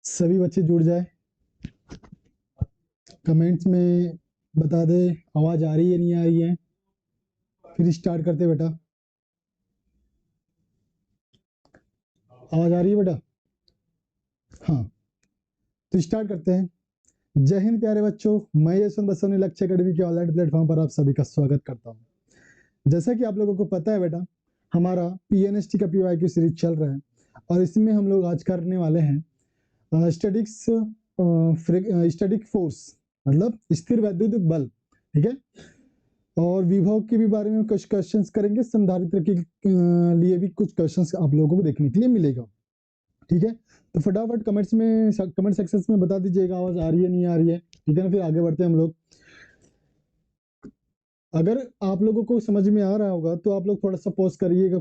सभी बच्चे जुड़ जाए, कमेंट्स में बता दे आवाज आ रही है नहीं आ रही है, फिर स्टार्ट करते बेटा। आवाज आ रही है बेटा? हाँ, तो स्टार्ट करते हैं। जय हिंद प्यारे बच्चों, मैं यशवंत बसवनी लक्ष्य अकेडमी के ऑनलाइन प्लेटफॉर्म पर आप सभी का स्वागत करता हूँ। जैसा कि आप लोगों को पता है बेटा, हमारा पीएनएसटी का पीवाईक्यू सीरीज चल रहा है और इसमें हम लोग आज करने वाले हैं स्टैटिक फोर्स, मतलब स्थिर वैद्युतिक बल। ठीक है, और विभव के भी बारे में कुछ क्वेश्चंस करेंगे, संधारित्र के लिए भी कुछ क्वेश्चंस आप लोगों को देखने के लिए मिलेगा। ठीक है, तो फटाफट कमेंट सेक्शन में बता दीजिएगा आवाज आ रही है नहीं आ रही है। ठीक है ना, फिर आगे बढ़ते हैं हम लोग। अगर आप लोगों को समझ में आ रहा होगा तो आप लोग थोड़ा सा पॉज करिएगा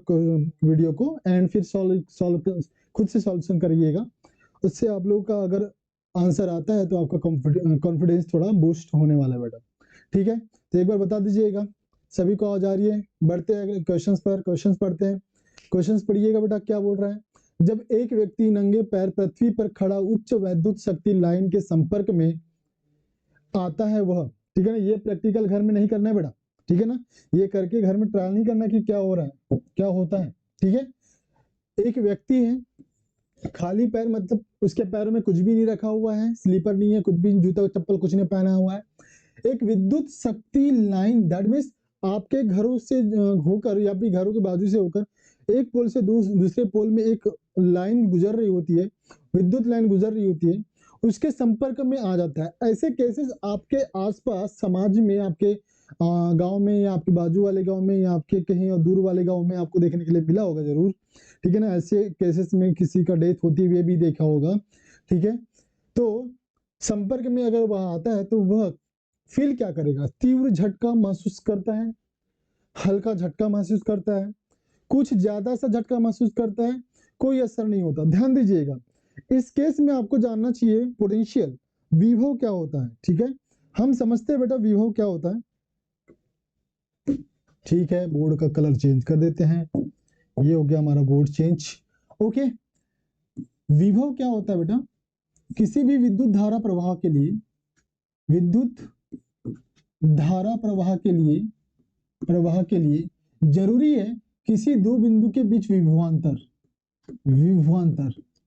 वीडियो को एंड फिर खुद से सॉल्यूशन करिएगा। उससे आप लोगों का अगर आंसर आता है तो आपका कॉन्फिडेंस थोड़ा बूस्ट होने वाला है बेटा। ठीक है, तो एक बार बता दीजिएगा सभी को आवाज आ रही है। बढ़ते हैं क्वेश्चंस पर, क्वेश्चंस पढ़ते हैं। क्वेश्चंस पढ़िएगा बेटा, क्या बोल रहा है। जब एक व्यक्ति नंगे पैर पृथ्वी पर खड़ा उच्च वैद्युत शक्ति लाइन के संपर्क में आता है वह, ठीक है ना, ये प्रैक्टिकल घर में नहीं करना है बेटा। ठीक है ना, ये करके घर में ट्रायल नहीं करना कि क्या हो रहा है क्या होता है। ठीक है, एक व्यक्ति है खाली पैर, मतलब उसके पैरों में कुछ भी नहीं रखा हुआ है, स्लीपर नहीं है, कुछ भी जूता चप्पल कुछ नहीं पहना हुआ है। एक विद्युत शक्ति लाइन, दैट मीन्स आपके घरों से होकर या फिर घरों के बाजू से होकर एक पोल से दूसरे पोल में एक लाइन गुजर रही होती है, विद्युत लाइन गुजर रही होती है, उसके संपर्क में आ जाता है। ऐसे केसेस आपके आसपास समाज में, आपके गांव में या आपके बाजू वाले गांव में या आपके कहीं और दूर वाले गांव में आपको देखने के लिए मिला होगा जरूर। ठीक है ना, ऐसे केसेस में किसी का डेथ होती हुई भी देखा होगा। ठीक है, तो संपर्क में अगर वह आता है तो वह फील क्या करेगा, तीव्र झटका महसूस करता है, हल्का झटका महसूस करता है, कुछ ज्यादा सा झटका महसूस करता है, कोई असर नहीं होता। ध्यान दीजिएगा, इस केस में आपको जानना चाहिए पोटेंशियल, विभव क्या होता है। ठीक है, हम समझते हैं बेटा विभव क्या होता है। ठीक है, बोर्ड का कलर चेंज कर देते हैं, ये हो गया हमारा बोर्ड चेंज। ओके, विभव क्या होता है बेटा, किसी भी विद्युत धारा प्रवाह के लिए, विद्युत धारा प्रवाह के लिए जरूरी है किसी दो बिंदु के बीच विभवांतर।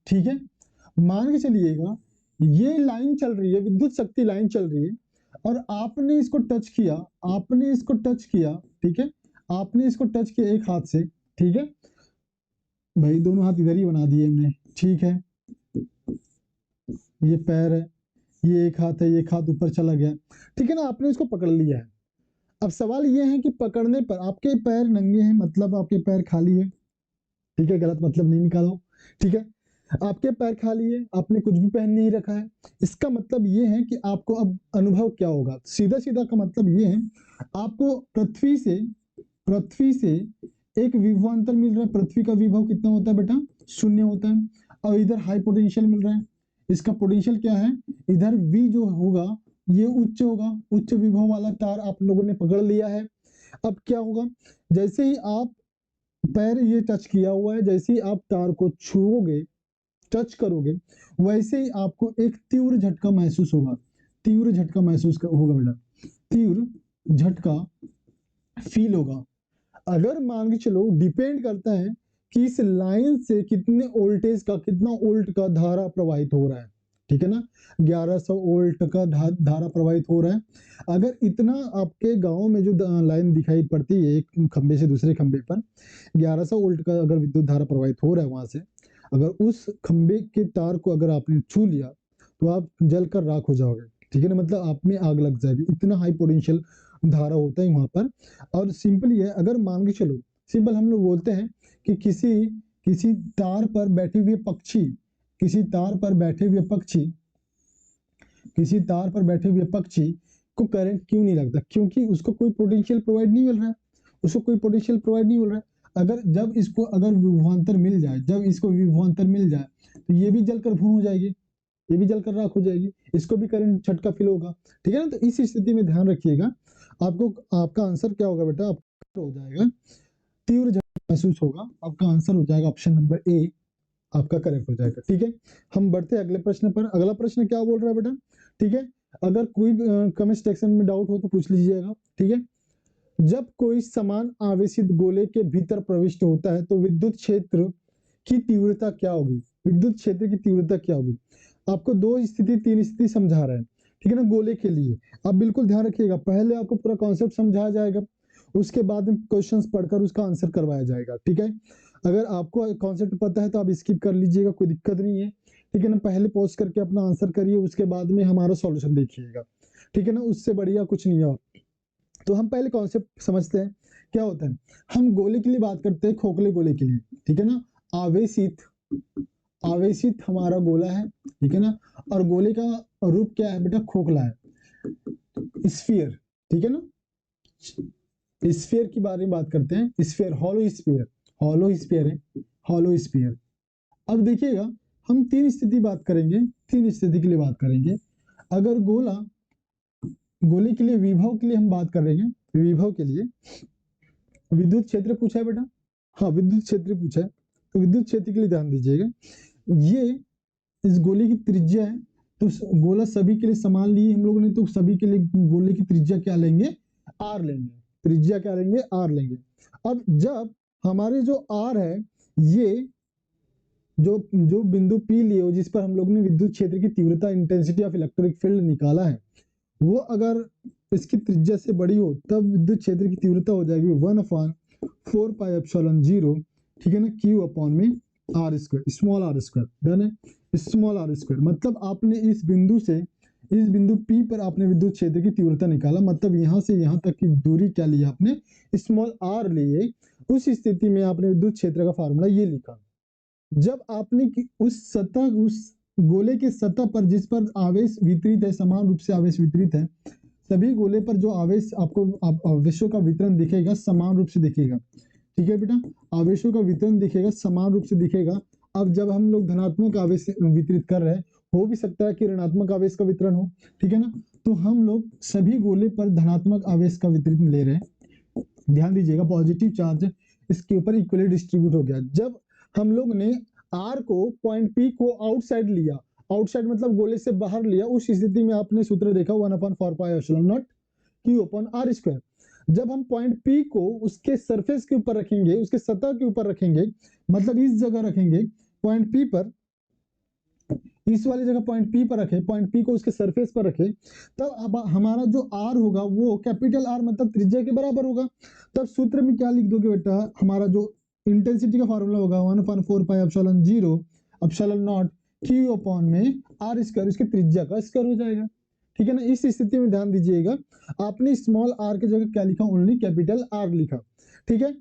ठीक है, मान के चलिएगा ये लाइन चल रही है, विद्युत शक्ति लाइन चल रही है और आपने इसको टच किया। ठीक है, आपने इसको टच किया एक हाथ से। ठीक है भाई, दोनों हाथ इधर ही बना दिए हमने। ठीक है, ये पैर है, ये एक हाथ है, ये एक हाथ ऊपर चला गया। ठीक है ना, आपने इसको पकड़ लिया है। अब सवाल ये है कि पकड़ने पर आपके पैर नंगे हैं, मतलब आपके पैर खाली है। ठीक है, गलत मतलब नहीं निकालो। ठीक है, आपके पैर खाली है, आपने कुछ भी पहन नहीं रखा है। इसका मतलब ये है कि आपको अब अनुभव क्या होगा, सीधा सीधा का मतलब ये है, आपको पृथ्वी से एक विभवांतर मिल रहा है। पृथ्वी का विभव कितना होता है बेटा, 0 होता है। और इधर हाई पोटेंशियल मिल रहा है, इसका पोटेंशियल क्या है, इधर V जो होगा ये उच्च होगा, उच्च विभव वाला तार आप लोगों ने पकड़ लिया है। अब क्या होगा, जैसे ही आप पैर ये टच किया हुआ है, जैसे ही आप तार को छुओगे, टच करोगे, वैसे ही आपको एक तीव्र झटका महसूस होगा। होगा बेटा, तीव्र झटका फील होगा। अगर मान के चलो, डिपेंड करता है कि इस लाइन से कितने कितना वोल्ट का धारा प्रवाहित हो रहा है। ठीक है ना, 1100 वोल्ट का धारा प्रवाहित हो रहा है। अगर इतना आपके गांव में जो लाइन दिखाई पड़ती है एक खंबे से दूसरे खंबे पर, 1100 वोल्ट का अगर विद्युत धारा प्रवाहित हो रहा है वहां से, अगर उस खंबे के तार को अगर आपने छू लिया तो आप जलकर राख हो जाओगे। ठीक है ना, मतलब आप में आग लग जाएगी, इतना हाई पोटेंशियल धारा होता है वहां पर। और सिंपल ये है, अगर मान के चलो, सिंपल हम लोग बोलते हैं कि किसी तार पर बैठे हुए पक्षी किसी तार पर बैठे हुए पक्षी को करंट क्यों नहीं लगता, क्योंकि उसको कोई पोटेंशियल प्रोवाइड नहीं मिल रहा है। जब इसको विभवांतर मिल जाए तो ये भी जलकर भून हो जाएगी, ये भी जलकर राख हो जाएगी, इसको भी करंट झटका फील होगा। ठीक है ना, तो इस स्थिति में ध्यान रखिएगा, आपका आंसर क्या होगा बेटा, आपका हो जाएगा तीव्र झटका महसूस होगा। आपका आंसर हो जाएगा ऑप्शन नंबर ए, आपका करेक्ट हो जाएगा। ठीक है, हम बढ़ते हैं अगले प्रश्न पर। अगला प्रश्न क्या बोल रहा है बेटा? ठीक है, अगर कोई कमेंट सेक्शन में डाउट हो तो पूछ लीजिएगा। ठीक है, जब कोई समान आवेशित गोले के भीतर प्रविष्ट होता है तो विद्युत क्षेत्र की तीव्रता क्या होगी? विद्युत क्षेत्र की तीव्रता क्या होगी? आपको 2 स्थिति 3 स्थिति समझा रहा है, ठीक है ना, गोले के लिए। आप बिल्कुल ध्यान रखिएगा, पहले आपको पूरा कॉन्सेप्ट समझाया जाएगा, उसके बाद में क्वेश्चंस पढ़कर उसका आंसर करवाया जाएगा। ठीक है, अगर आपको कॉन्सेप्ट पता है तो आप स्किप कर लीजिएगा, कोई दिक्कत नहीं है। ठीक है ना, पहले पॉज करके अपना आंसर करिए, उसके बाद में हमारा सॉल्यूशन देखिएगा। ठीक है ना, उससे बढ़िया कुछ नहीं है। और तो हम पहले कॉन्सेप्ट समझते हैं क्या होता है। हम गोले के लिए बात करते हैं, खोखले गोले के लिए। ठीक है ना, आवेशित आवेशित हमारा गोला है। ठीक है ना, और गोले का रूप क्या है बेटा? खोखला है, स्फीयर। ठीक है ना, स्फीयर के बारे में बात करते हैं। Sphere, hollow sphere, hollow sphere है, हॉलो स्फीयर। अब देखिएगा, हम 3 स्थिति बात करेंगे, 3 स्थिति के लिए बात करेंगे। अगर गोले के लिए विभव के लिए हम बात कर रहे हैं, विभव के लिए विद्युत क्षेत्र पूछा है बेटा। हाँ, विद्युत क्षेत्र पूछा है, तो विद्युत क्षेत्र के लिए ध्यान दीजिएगा। ये इस गोले की त्रिज्या है, तो गोला सभी के लिए समान लिए हम लोगों ने, तो सभी के लिए गोले की त्रिज्या क्या लेंगे? आर लेंगे। त्रिज्या क्या लेंगे? आर लेंगे। अब जब हमारे जो आर है, ये जो बिंदु पी लिए हो, जिस पर हम लोग ने विद्युत क्षेत्र की तीव्रता, इंटेंसिटी ऑफ इलेक्ट्रिक फील्ड निकाला है, वो अगर इसकी त्रिज्या से बड़ी हो तब विद्युत क्षेत्र की तीव्रता हो जाएगी 1/4πε0। ठीक है ना, Q अपॉन में R square, small R square. Done है, स्मॉल आर स्क्वायर। मतलब आपने इस बिंदु से इस बिंदु P पर आपने विद्युत क्षेत्र की तीव्रता निकाला, मतलब यहां से यहां तक की दूरी क्या ली आपने? स्मॉल आर लिए। उस स्थिति में आपने विद्युत क्षेत्र का फार्मूला ये लिखा। जब आपने उस गोले के सतह पर जिस पर आवेश वितरित है, समान रूप से आवेश वितरित है, सभी गोले पर जो आवेश आपको आवेशों का वितरण दिखेगा, समान रूप से दिखेगा। ठीक है बेटा, आवेशों का वितरण दिखेगा, समान रूप से दिखेगा। अब जब हम लोग धनात्मक आवेश वितरित कर रहे हैं, हो भी सकता है कि ऋणात्मक आवेश का वितरण हो। ठीक है ना, तो हम लोग सभी गोले पर धनात्मक आवेश का वितरण ले रहे हैं। ध्यान दीजिएगा, पॉजिटिव चार्ज इसके ऊपर इक्वली डिस्ट्रीब्यूट हो गया। जब हम लोग ने आर को, पॉइंट पी को आउटसाइड लिया, आउटसाइड मतलब गोले से बाहर लिया, उस स्थिति में आपने सूत्र देखा 1/4πε0 Q अपॉन आर स्क्वायर। जब हम पॉइंट पी को उसके सरफेस के ऊपर रखेंगे, उसके सतह के ऊपर रखेंगे, मतलब इस जगह रखेंगे पॉइंट पी पर, इस वाली जगह पॉइंट पी पर रखे, पॉइंट पी को उसके सरफेस पर रखे, तब अब हमारा जो आर होगा वो कैपिटल आर मतलब त्रिज्या के बराबर होगा। तब सूत्र में क्या लिख दोगे बेटा? हमारा जो इंटेंसिटी का फॉर्मूला होगा 1/4πε0 Q अपॉन में आर स्क्वायर, इसके त्रिज्या का स्क्वायर हो जाएगा। ठीक है ना, इस स्थिति में ध्यान दीजिएगा, आपने स्मॉल आर की जगह क्या लिखा? ओनली कैपिटल आर लिखा। ठीक है,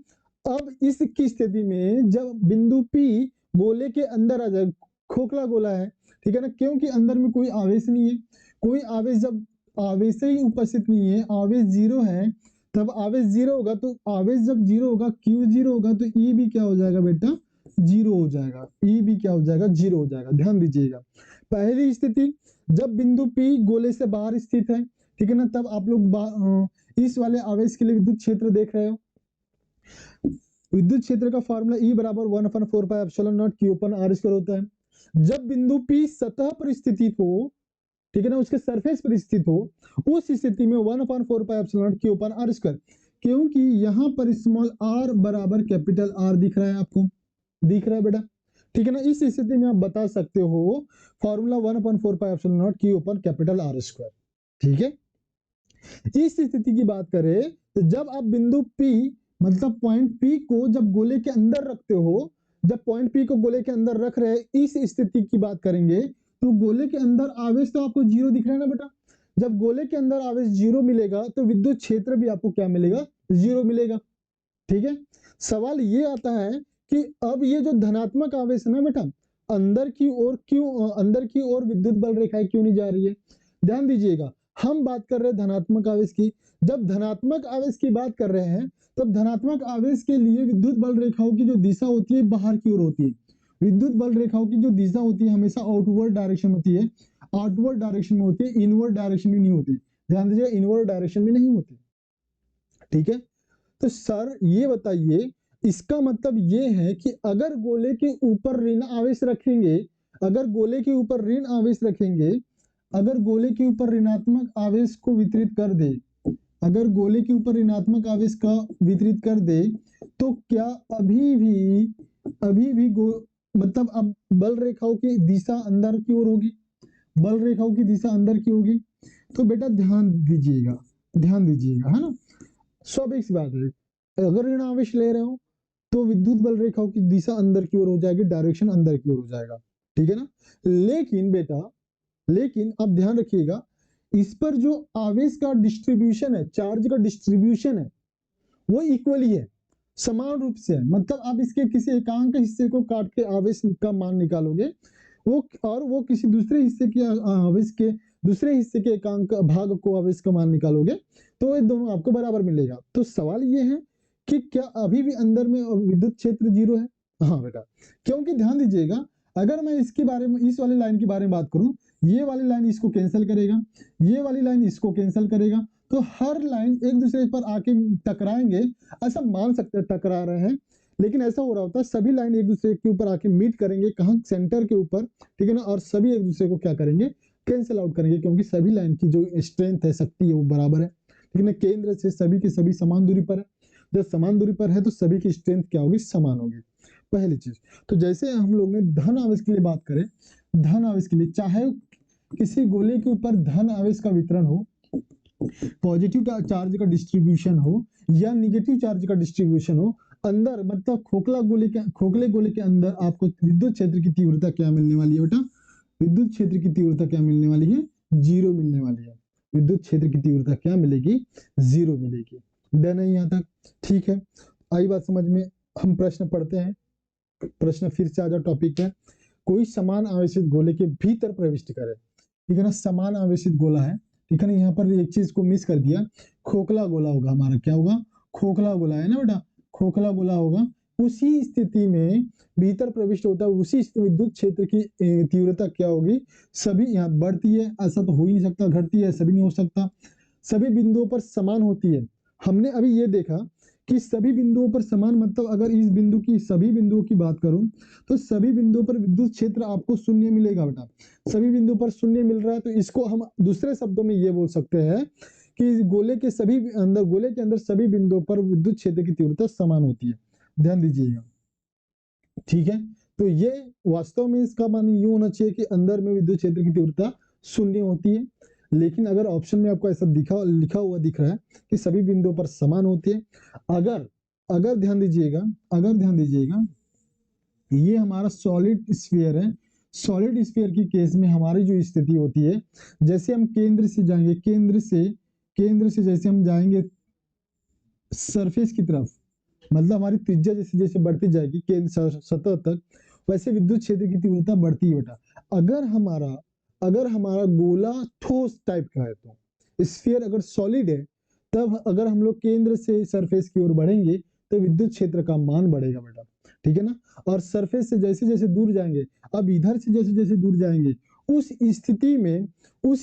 अब इसकी स्थिति में जब बिंदु P गोले के अंदर आ जाए, खोखला गोला है, ठीक है ना, क्योंकि अंदर में कोई आवेश नहीं है, कोई आवेश, जब आवेश ही उपस्थित नहीं है, आवेश जीरो है, तब आवेश जीरो होगा, तो आवेश जब जीरो होगा, Q जीरो होगा, तो E भी क्या हो जाएगा बेटा? जीरो हो जाएगा। E भी क्या हो जाएगा? जीरो हो जाएगा। ध्यान दीजिएगा, पहली स्थिति जब बिंदु P गोले से बाहर स्थित है, ठीक है ना, तब आप लोग इस वाले आवेश के लिए विद्युत क्षेत्र देख रहे हो। विद्युत क्षेत्र का फॉर्मूला E बराबर 1/4πε0 Q अपन आर स्क्वायर होता है। जब बिंदु P सतह पर स्थित हो, ठीक है ना, उसके सरफेस पर स्थित हो, उस स्थिति में 1/4πε0 Q अपन आर स्क्वायर, क्योंकि यहां पर स्मॉल आर बराबर कैपिटल आर दिख रहा है, आपको दिख रहा है बेटा। ठीक है ना, इस स्थिति में आप बता सकते हो फॉर्मूला 1/4πε0 Q अपन कैपिटल आर स्क्वायर। ठीक है, इस स्थिति की बात करें तो जब आप बिंदु P मतलब पॉइंट P को जब गोले के अंदर रखते हो, जब पॉइंट P को गोले के अंदर रख रहे हैं, इस स्थिति की बात करेंगे, तो गोले के अंदर आवेश तो आपको जीरो दिख रहा है ना बेटा। जब गोले के अंदर आवेश जीरो मिलेगा तो विद्युत क्षेत्र भी आपको क्या मिलेगा? जीरो मिलेगा। ठीक है, सवाल ये आता है कि अब ये जो धनात्मक आवेश है ना बेटा, अंदर की ओर विद्युत बल रेखाएं क्यों नहीं जा रही है? ध्यान दीजिएगा, हम बात कर रहे हैं धनात्मक आवेश की। जब धनात्मक आवेश की बात कर रहे हैं, तब धनात्मक आवेश के लिए विद्युत बल रेखाओं की जो दिशा होती है बाहर की ओर होती है। विद्युत बल रेखाओं की जो दिशा होती है हमेशा आउटवर्ड डायरेक्शन होती है, आउटवर्ड डायरेक्शन में होती है, इनवर्ड डायरेक्शन में नहीं होती। ध्यान दीजिए, इनवर्ड डायरेक्शन में नहीं होती। ठीक है, तो सर ये बताइए, इसका मतलब ये है कि अगर गोले के ऊपर ऋण आवेश रखेंगे, अगर गोले के ऊपर ऋण आवेश रखेंगे, अगर गोले के ऊपर ऋणात्मक आवेश को वितरित कर दे, अगर गोले के ऊपर ऋणात्मक आवेश का वितरित कर दे, तो क्या अभी भी मतलब अब बल रेखाओं की दिशा अंदर की ओर होगी, बल रेखाओं की दिशा अंदर की होगी। तो बेटा ध्यान दीजिएगा, ध्यान दीजिएगा, है ना। स्वाभाविक सी बात है, अगर ऋण आवेश ले रहे हो तो विद्युत बल रेखाओं की दिशा अंदर की ओर हो जाएगी, डायरेक्शन अंदर की ओर हो जाएगा, ठीक है ना। लेकिन बेटा, लेकिन अब ध्यान रखिएगा, इस पर जो आवेश का डिस्ट्रीब्यूशन है, चार्ज का डिस्ट्रीब्यूशन है, वो इक्वली है, समान रूप से है। मतलब आप इसके किसी एकांक हिस्से को काट के आवेश का मान निकालोगे, वो किसी दूसरे हिस्से के आवेश के दूसरे हिस्से के एकांक भाग को आवेश का मान निकालोगे, तो ये दोनों आपको बराबर मिलेगा। तो सवाल ये है कि क्या अभी भी अंदर में विद्युत क्षेत्र 0 है? हाँ बेटा, क्योंकि ध्यान दीजिएगा, अगर मैं इसके बारे में, इस वाली लाइन के बारे में बात करूं, ये वाली लाइन इसको कैंसिल करेगा, ये वाली लाइन इसको कैंसिल करेगा, तो हर लाइन एक दूसरे पर आके टकराएंगे। ऐसा मान सकते हैं टकरा रहे हैं, लेकिन ऐसा हो रहा होता है सभी लाइन एक दूसरे के ऊपर आके मीट करेंगे, कहाँ, सेंटर के ऊपर, ठीक है ना। और सभी एक दूसरे को क्या करेंगे, कैंसिल आउट करेंगे, क्योंकि सभी लाइन की जो स्ट्रेंथ है, शक्ति है, वो बराबर है, ठीक है। केंद्र से सभी के सभी समान दूरी पर है, जब समान दूरी पर है तो सभी की स्ट्रेंथ क्या होगी, समान होगी, पहली चीज। तो जैसे हम लोग ने धन आवेश के लिए बात करें, धन आवेश के लिए चाहे किसी गोले के ऊपर धन आवेश का वितरण हो, पॉजिटिव चार्ज का डिस्ट्रीब्यूशन हो या निगेटिव चार्ज का डिस्ट्रीब्यूशन हो, अंदर मतलब खोखले गोले के अंदर आपको विद्युत क्षेत्र की तीव्रता क्या मिलने वाली है बेटा, विद्युत क्षेत्र की तीव्रता क्या मिलने वाली है, 0 मिलने वाली है। विद्युत क्षेत्र की तीव्रता क्या मिलेगी, 0 मिलेगी। डन है यहाँ तक, ठीक है। आई बात समझ में। हम प्रश्न पढ़ते हैं, प्रश्न फिर से आ जाओ टॉपिक पे। कोई समान आवेशित गोले के भीतर प्रविष्ट करे, ठीक है ना, समान आवेशित गोला है, ठीक है ना। यहाँ पर एक चीज को मिस कर दिया, खोखला गोला होगा हमारा, क्या होगा, खोखला गोला है ना बेटा, खोखला गोला होगा। उसी स्थिति में भीतर प्रविष्ट होता है, उसी विद्युत क्षेत्र की तीव्रता क्या होगी, सभी यहाँ बढ़ती है, ऐसा तो हो ही नहीं सकता, घटती है, सभी नहीं हो सकता, सभी बिंदुओं पर समान होती है। हमने अभी ये देखा कि सभी बिंदुओं पर समान, मतलब अगर इस बिंदु की, सभी बिंदुओं की बात करूं तो सभी बिंदुओं पर विद्युत क्षेत्र आपको शून्य मिलेगा बेटा। सभी बिंदु पर शून्य मिल रहा है, तो इसको हम दूसरे शब्दों में ये बोल सकते हैं कि गोले के अंदर सभी बिंदुओं पर विद्युत क्षेत्र की तीव्रता समान होती है। ध्यान दीजिएगा, ठीक है। तो ये वास्तव में इसका मान ये होना चाहिए कि अंदर में विद्युत क्षेत्र की तीव्रता शून्य होती है, लेकिन अगर ऑप्शन में आपको ऐसा लिखा हुआ दिख रहा है कि सभी बिंदुओं पर समान होती है, अगर अगर ध्यान दीजिएगा, अगर ध्यान दीजिएगा, ये हमारा सॉलिड स्फीयर है। सॉलिड स्फीयर की केस में हमारी जो स्थिति होती है, जैसे हम केंद्र से जाएंगे, केंद्र से जैसे हम जाएंगे सरफेस की तरफ, मतलब हमारी त्रिज्या जैसे जैसे बढ़ती जाएगी केंद्र सतह तक, वैसे विद्युत क्षेत्र की तीव्रता बढ़ती है बेटा। अगर हमारा गोला ठोस टाइप का है, तो स्फीयर अगर सॉलिड है, तब अगर हम लोग केंद्र से सरफेस की ओर बढ़ेंगे तो विद्युत क्षेत्र का मान बढ़ेगा बेटा, ठीक है ना। और सरफेस से जैसे जैसे दूर जाएंगे, अब इधर से जैसे जैसे दूर जाएंगे, उस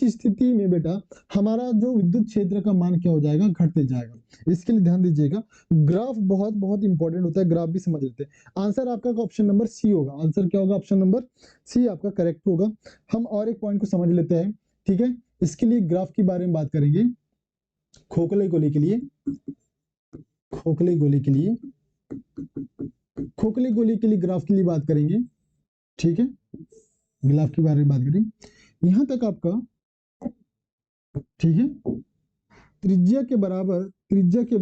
स्थिति में बेटा हमारा जो विद्युत क्षेत्र का मान क्या हो जाएगा, घटते जाएगा। इसके लिए ध्यान दीजिएगा, ग्राफ बहुत बहुत इंपॉर्टेंट होता है, ग्राफ भी समझ लेते हैं। आंसर आपका ऑप्शन नंबर सी होगा, आंसर क्या होगा, ऑप्शन नंबर सी आपका करेक्ट होगा। हम और एक पॉइंट को समझ लेते हैं, ठीक है। इसके लिए ग्राफ के बारे में बात करेंगे, खोखले गोले के लिए, खोखले गोले के लिए, खोखले गोले के लिए ग्राफ के लिए बात करेंगे, ठीक है। ग्राफ के बारे में बात करें, यहां तक आपका, ठीक है। त्रिज्या के बराबर, त्रिज्या के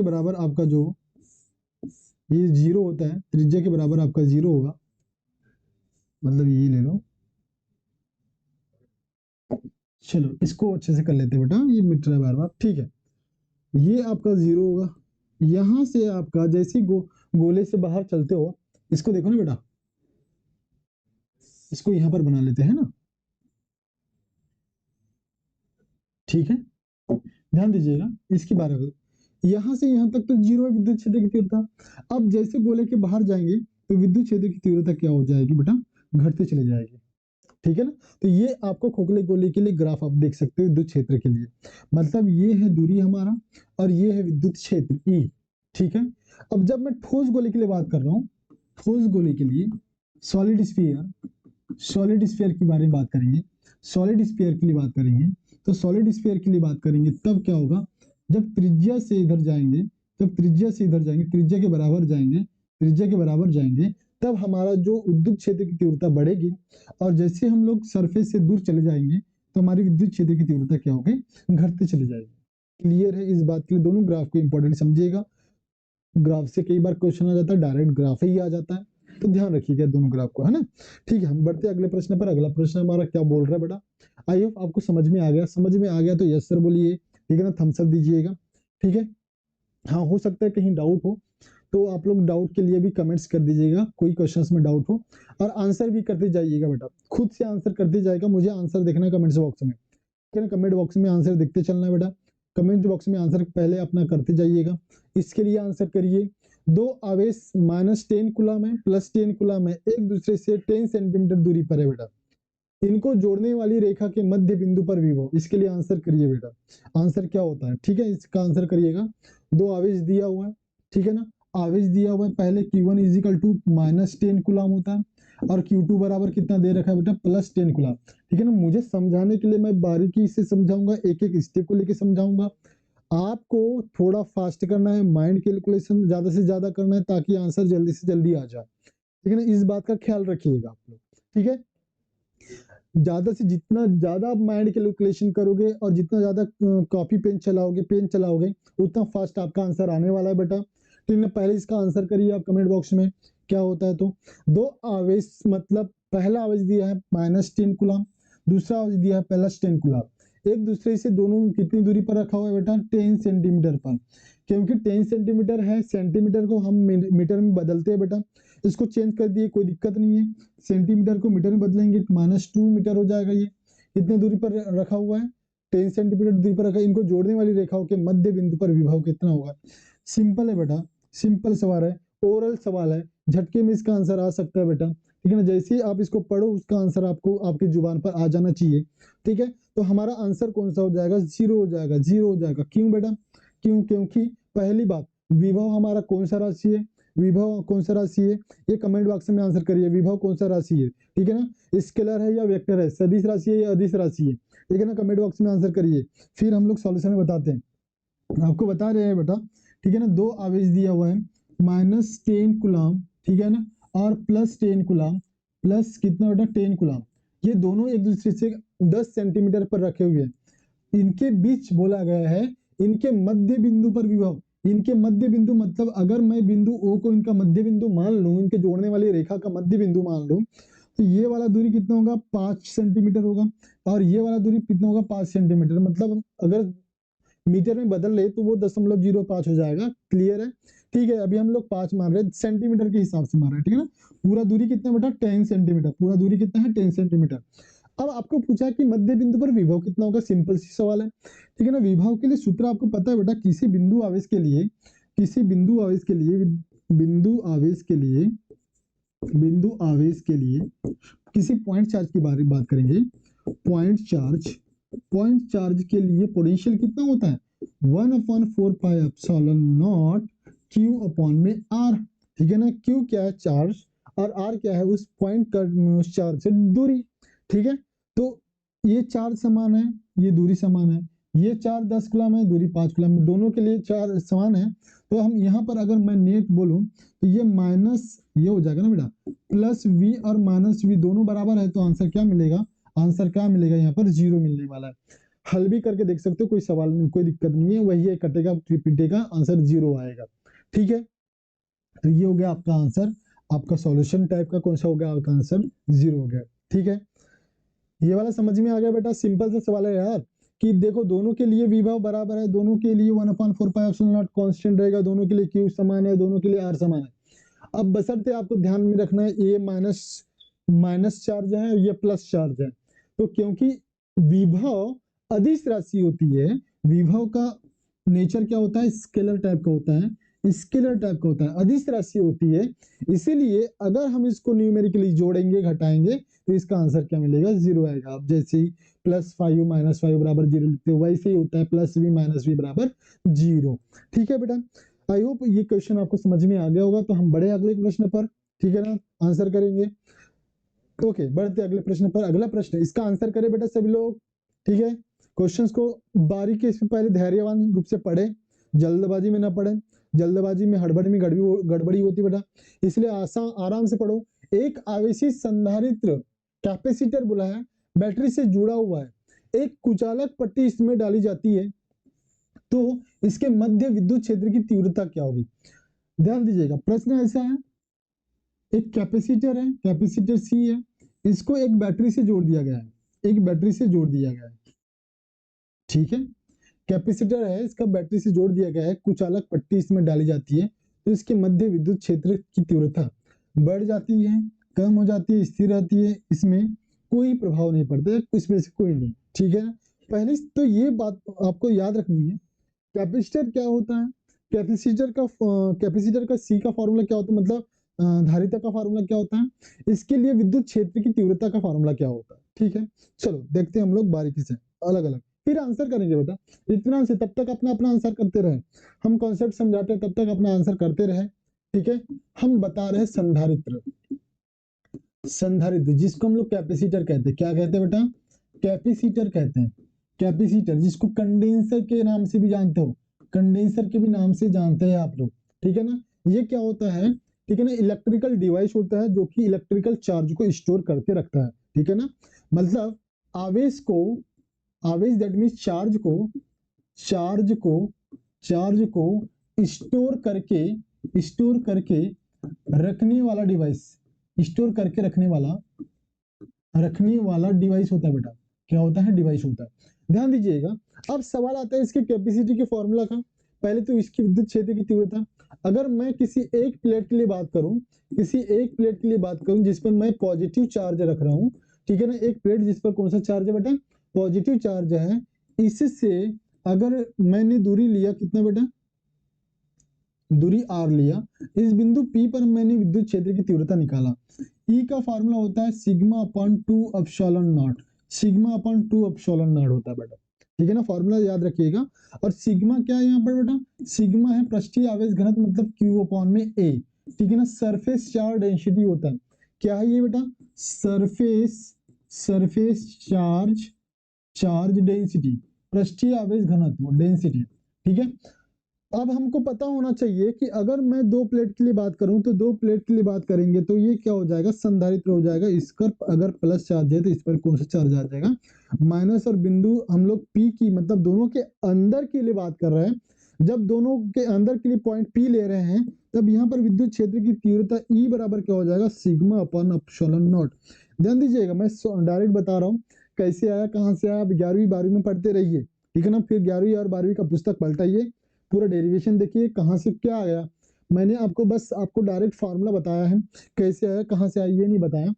बराबर आपका जो ये 0 होता है, त्रिज्या के बराबर आपका 0 होगा, मतलब ये ले लो। चलो इसको अच्छे से कर लेते हैं बेटा, ये मिट रहा है बार बार, ठीक है। ये आपका 0 होगा, यहां से आपका जैसे गोले से बाहर चलते हो, इसको देखो ना बेटा, इसको यहां पर बना लेते हैं ना, ठीक है। ध्यान दीजिएगा इसके बारे में, यहां से यहां तक तो 0 है विद्युत क्षेत्र की तीव्रता। अब जैसे गोले के बाहर जाएंगे तो विद्युत क्षेत्र की तीव्रता क्या हो जाएगी बेटा, घटते चले जाएगी, ठीक है ना। तो ये आपको खोखले गोले के लिए ग्राफ आप देख सकते हो विद्युत क्षेत्र के लिए, मतलब ये है दूरी हमारा और ये है विद्युत क्षेत्र ई, ठीक है। अब जब मैं ठोस गोले के लिए बात कर रहा हूँ, ठोस गोले के लिए सॉलिड स्फीयर के बारे में बात करेंगे, सॉलिड स्फीयर के लिए बात करेंगे। तो सॉलिड स्फीयर के लिए बात करेंगे तब क्या होगा, जब त्रिज्या से इधर जाएंगे, जब त्रिज्या से इधर जाएंगे, त्रिज्या के बराबर जाएंगे, त्रिज्या के बराबर जाएंगे, तब हमारा जो विद्युत क्षेत्र की तीव्रता बढ़ेगी। और जैसे हम लोग सरफेस से दूर चले जाएंगे तो हमारी विद्युत क्षेत्र की तीव्रता क्या होगी, घटते चली जाएगी। क्लियर है? इस बात के लिए दोनों ग्राफ को इंपॉर्टेंट समझिएगा। ग्राफ से कई बार क्वेश्चन आ जाता है, डायरेक्ट ग्राफ ही आ जाता है, तो ध्यान रखिएगा दोनों ग्राफ को, है ना। ठीक है, हम बढ़ते अगले प्रश्न पर। अगला प्रश्न हमारा क्या बोल रहा है बेटा, आई होप आपको समझ में आ गया। समझ में आ गया तो यस सर बोलिए, ठीक है ना, थम्स अप दीजिएगा। ठीक है, हाँ हो सकता है कहीं डाउट हो तो आप लोग डाउट के लिए भी कमेंट्स कर दीजिएगा, कोई क्वेश्चंस में डाउट हो, और आंसर भी करते जाइएगा बेटा, खुद से आंसर करते जाएगा, मुझे आंसर देखना है कमेंट्स बॉक्स में, ठीक है ना। कमेंट बॉक्स में आंसर देखते चलना है बेटा, कमेंट बॉक्स में आंसर पहले अपना करते जाइएगा। इसके लिए आंसर करिए, दो आवेश -10 कूलम है +10 कूलम है, एक दूसरे से 10 सेंटीमीटर दूरी पर है बेटा, इनको जोड़ने वाली रेखा के मध्य बिंदु पर विभव। इसके लिए आंसर करिए बेटा, आंसर क्या होता है, ठीक है, इसका आंसर करिएगा। दो आवेश दिया हुआ है, ठीक है ना, आवेश दिया हुआ है, पहले Q1 -10 कूलम होता है, और Q2 बराबर कितना दे रखा है बेटा, +10 कूलम। ठीक है ना, मुझे समझाने के लिए मैं बारीकी से समझाऊंगा, एक एक स्टेप को लेके समझाऊंगा। आपको थोड़ा फास्ट करना है, माइंड कैलकुलेशन ज्यादा से ज्यादा करना है, ताकि आंसर जल्दी से जल्दी आ जाए, ठीक है ना। इस बात का ख्याल रखिएगा आप लोग, ठीक है। ज्यादा से जितना ज्यादा आप माइंड कैलकुलेशन करोगे और जितना ज्यादा कॉपी पेन चलाओगे उतना फास्ट आपका आंसर आने वाला है बेटा, ठीक है। पहले इसका आंसर करिए आप कमेंट बॉक्स में क्या होता है। तो दो आवेश, मतलब पहला आवेश दिया है -10 कूलम, दूसरा आवेश दिया है +10 कूलम, एक दूसरे से दोनों कितनी दूरी पर रखा हुआ है बेटा, 10 सेंटीमीटर पर। क्योंकि 10 सेंटीमीटर है, सेंटीमीटर को हम मीटर में बदलते हैं बेटा, इसको चेंज कर दिए, कोई दिक्कत नहीं है, सेंटीमीटर को मीटर में बदलेंगे, -2 मीटर हो जाएगा। ये कितने दूरी पर रखा हुआ है, 10 सेंटीमीटर दूरी पर रखा है। इनको जोड़ने वाली रेखाओं के मध्य बिंदु पर विभव कितना होगा। सिंपल है बेटा, सिंपल सवाल है, ओरल सवाल है, झटके में इसका आंसर आ सकता है बेटा, ठीक है ना। जैसे ही आप इसको पढ़ो उसका आंसर आपको आपकी जुबान पर आ जाना चाहिए, ठीक है। तो हमारा आंसर कौन सा हो जाएगा, 0 हो जाएगा, 0 हो जाएगा। क्यों बेटा, क्यों, क्योंकि पहली बात, विभव हमारा कौन सा राशि है, विभव कौन सा राशि है, ये कमेंट बॉक्स में आंसर करिए, विभव कौन सा राशि है, ठीक है ना। स्केलर है या वेक्टर है, सदिश राशि है या अदिश राशि है, ठीक है ना, कमेंट बॉक्स में आंसर करिए। फिर हम लोग सॉल्यूशन में बताते हैं, आपको बता रहे हैं बेटा, ठीक है ना। दो आवेश दिया हुआ है -10 कूलम, ठीक है ना, और +10 कूलम, प्लस कितना बेटा 10 कूलम, ये दोनों एक दूसरे से 10 सेंटीमीटर पर रखे हुए हैं। इनके बीच बोला गया है, इनके मध्य बिंदु पर विभव, इनके मध्य बिंदु मतलब अगर मैं बिंदु O को इनका मध्य बिंदु मान लूं, इनके जोड़ने वाली रेखा का मध्य बिंदु मान लूं, तो ये वाला दूरी कितना होगा, 5 सेंटीमीटर होगा, और ये वाला दूरी कितना होगा, 5 सेंटीमीटर। मतलब अगर मीटर में बदल ले तो वो 0.05 हो जाएगा। क्लियर है, ठीक है। अभी हम लोग 5 मान रहे हैं, सेंटीमीटर के हिसाब से मान रहे हैं, ठीक है ना। पूरा दूरी कितना बेटा, 10 सेंटीमीटर, पूरा दूरी कितना है, 10 सेंटीमीटर। अब आपको पूछा कि मध्य बिंदु पर विभव कितना होगा, सिंपल सी सवाल है, ठीक है ना। विभव के लिए सूत्र आपको पता है बेटा, किसी बिंदु आवेश के लिए, किसी बिंदु आवेश के लिए, बिंदु आवेश के लिए, बिंदु आवेश के लिए किसी पॉइंट चार्ज की बात करेंगे। पॉइंट चार्ज, पॉइंट चार्ज के लिए पोटेंशियल कितना होता है, 1/4 pi epsilon not Q upon में R, ठीक है ना। Q क्या है, चार्ज, और R क्या है, उस पॉइंट का उस चार्ज से दूरी, ठीक है। तो ये चार्ज समान है, ये दूरी समान है, ये चार्ज 10 कूलम है, दूरी 5 कूलम, दोनों के लिए चार्ज समान है। तो हम यहाँ पर अगर मैं नेट बोलूं तो ये माइनस ये हो जाएगा ना बेटा, +V और -V दोनों बराबर है, तो आंसर क्या मिलेगा, आंसर क्या मिलेगा, यहाँ पर 0 मिलने वाला है। हल भी करके देख सकते हो, कोई सवाल नहीं, कोई दिक्कत नहीं है, वही है, कटेगा पिटेगा, आंसर 0 आएगा, ठीक है। तो ये हो गया आपका आंसर, आपका सॉल्यूशन टाइप का कौन सा हो गया, आपका आंसर 0 हो गया, ठीक है। ये वाला समझ में आ गया बेटा, सिंपल सा सवाल है यार, कि देखो दोनों के लिए विभव बराबर है, दोनों के लिए 1/4 पाई एप्सिलॉन नॉट कांस्टेंट रहेगा, दोनों के लिए Q समान है, दोनों के लिए R समान है। अब बशर्ते आपको ध्यान में रखना है, ये माइनस चार्ज है, ये प्लस चार्ज है, तो क्योंकि विभव अदिश राशि होती है, विभव का नेचर क्या होता है, स्केलर टाइप का होता है, स्केलर टाइप का होता है, अदिश राशि होती है, इसीलिए अगर हम इसको न्यूमेरिकली जोड़ेंगे घटाएंगे तो इसका आंसर क्या मिलेगा, 0 आएगा। आप जैसे ही +5 -5 बराबर 0 लिखते हो, वैसे ही होता है, +V -V बराबर 0, ठीक है बेटा। आई होप ये क्वेश्चन आपको समझ में आ गया होगा। तो हम बढ़े अगले प्रश्न पर, ठीक है ना, आंसर करेंगे। ओके, बढ़ते अगले प्रश्न पर। अगला प्रश्न, इसका आंसर करें बेटा सभी लोग, ठीक है। क्वेश्चंस को बारीकी से पहले धैर्यवान रूप से पढ़े, जल्दबाजी में ना पढ़े। जल्दबाजी में हड़बड़ी में गड़बड़ी होती बेटा, इसलिए आराम से पढ़ो। एक आवेशी संधारित्र कैपेसिटर बोला है, बैटरी से जुड़ा हुआ है, एक कुचालक पट्टी इसमें डाली जाती है, तो इसके मध्य विद्युत क्षेत्र की तीव्रता क्या होगी। ध्यान दीजिएगा, प्रश्न ऐसा है, एक कैपेसिटर है, कैपेसिटर सी है, इसको एक बैटरी से जोड़ दिया गया है, एक बैटरी से जोड़ दिया गया है, ठीक है। कैपेसिटर है, इसका बैटरी से जोड़ दिया गया है, कुचालक पट्टी इसमें डाली जाती है, तो इसके मध्य विद्युत क्षेत्र की तीव्रता बढ़ जाती है, कम हो जाती है, स्थिर रहती है, इसमें कोई प्रभाव नहीं पड़ता, इसमें से कोई नहीं, ठीक है ना। पहले तो ये बात आपको याद रखनी है, कैपेसिटर क्या होता है, कैपेसिटर का सी का फॉर्मूला क्या होता है, मतलब धारिता का फॉर्मूला क्या होता है, इसके लिए विद्युत क्षेत्र की तीव्रता का फॉर्मूला क्या होता है, ठीक है। चलो देखते हैं हम लोग बारीकी से अलग अलग, फिर आंसर करेंगे बेटा। इतना से तब तक अपना अपना आंसर करते रहे, हम कॉन्सेप्ट समझाते हैं तब तक अपना आंसर करते रहे, ठीक है। हम बता रहे संधारित्र, संधारित्र जिसको हम लोग कैपेसिटर कहते हैं, क्या कहते हैं बेटा, कैपेसिटर कहते हैं। कैपेसिटर जिसको कंडेंसर के नाम से भी जानते हो, कंडेंसर के भी नाम से जानते हैं आप लोग, ठीक है ना। ये क्या होता है, ठीक है ना, इलेक्ट्रिकल डिवाइस होता है जो कि इलेक्ट्रिकल चार्ज को स्टोर करके रखता है, ठीक है ना। मतलब आवेश को, आवेश दैट मीन्स चार्ज को, चार्ज को चार्ज को स्टोर करके रखने वाला डिवाइस, स्टोर करके रखने वाला डिवाइस होता है बेटा, क्या होता है, डिवाइस होता है। ध्यान दीजिएगा, अब सवाल आता है इसके कैपेसिटी के फॉर्मूला का। पहले तो इसकी विद्युत क्षेत्र की तीव्रता, अगर मैं किसी एक प्लेट के लिए बात करूं, किसी एक प्लेट के लिए बात करूं जिस पर मैं पॉजिटिव चार्ज रख रहा हूं, ठीक है ना, एक प्लेट जिस पर कौन सा चार्ज है बेटा, पॉजिटिव चार्ज है, इससे अगर मैंने दूरी लिया कितना बेटा, दूरी r लिया, इस बिंदु P पर मैंने विद्युत क्षेत्र की तीव्रता निकाला। E का फॉर्मूला होता है sigma upon 2 epsilon not, sigma upon 2 epsilon not होता है बेटा, ठीक है ना, फॉर्मूला याद रखिएगा। और सिग्मा क्या है यहाँ पर बेटा, सिग्मा है पृष्ठीय आवेश घनत्व, मतलब Q अपॉन में A, ठीक है ना। सरफेस चार्ज डेंसिटी होता है, क्या है ये बेटा, सरफेस चार्ज डेंसिटी, पृष्ठीय आवेश घनत्व डेंसिटी, ठीक है। अब हमको पता होना चाहिए कि अगर मैं दो प्लेट के लिए बात करूं, तो दो प्लेट के लिए बात करेंगे तो ये क्या हो जाएगा, संधारित्र हो जाएगा। इस पर अगर प्लस चार्ज है तो इस पर कौन सा चार्ज आ जाएगा, माइनस। और बिंदु हम लोग पी की, मतलब दोनों के अंदर के लिए बात कर रहे हैं, जब दोनों के अंदर के लिए पॉइंट पी ले रहे हैं, तब यहाँ पर विद्युत क्षेत्र की तीव्रता ई बराबर क्या हो जाएगा, सिग्मा अपॉन एप्सिलॉन नॉट। ध्यान दीजिएगा, मैं डायरेक्ट बता रहा हूँ, कैसे आया कहाँ से आया, आप 11वीं 12वीं में पढ़ते रहिए, ठीक है ना। फिर 11वीं और 12वीं का पुस्तक पलटाइए, पूरा डेरिवेशन देखिए कहाँ से क्या आया। मैंने आपको बस आपको डायरेक्ट फार्मूला बताया है, कैसे आया कहाँ से आया ये नहीं बताया।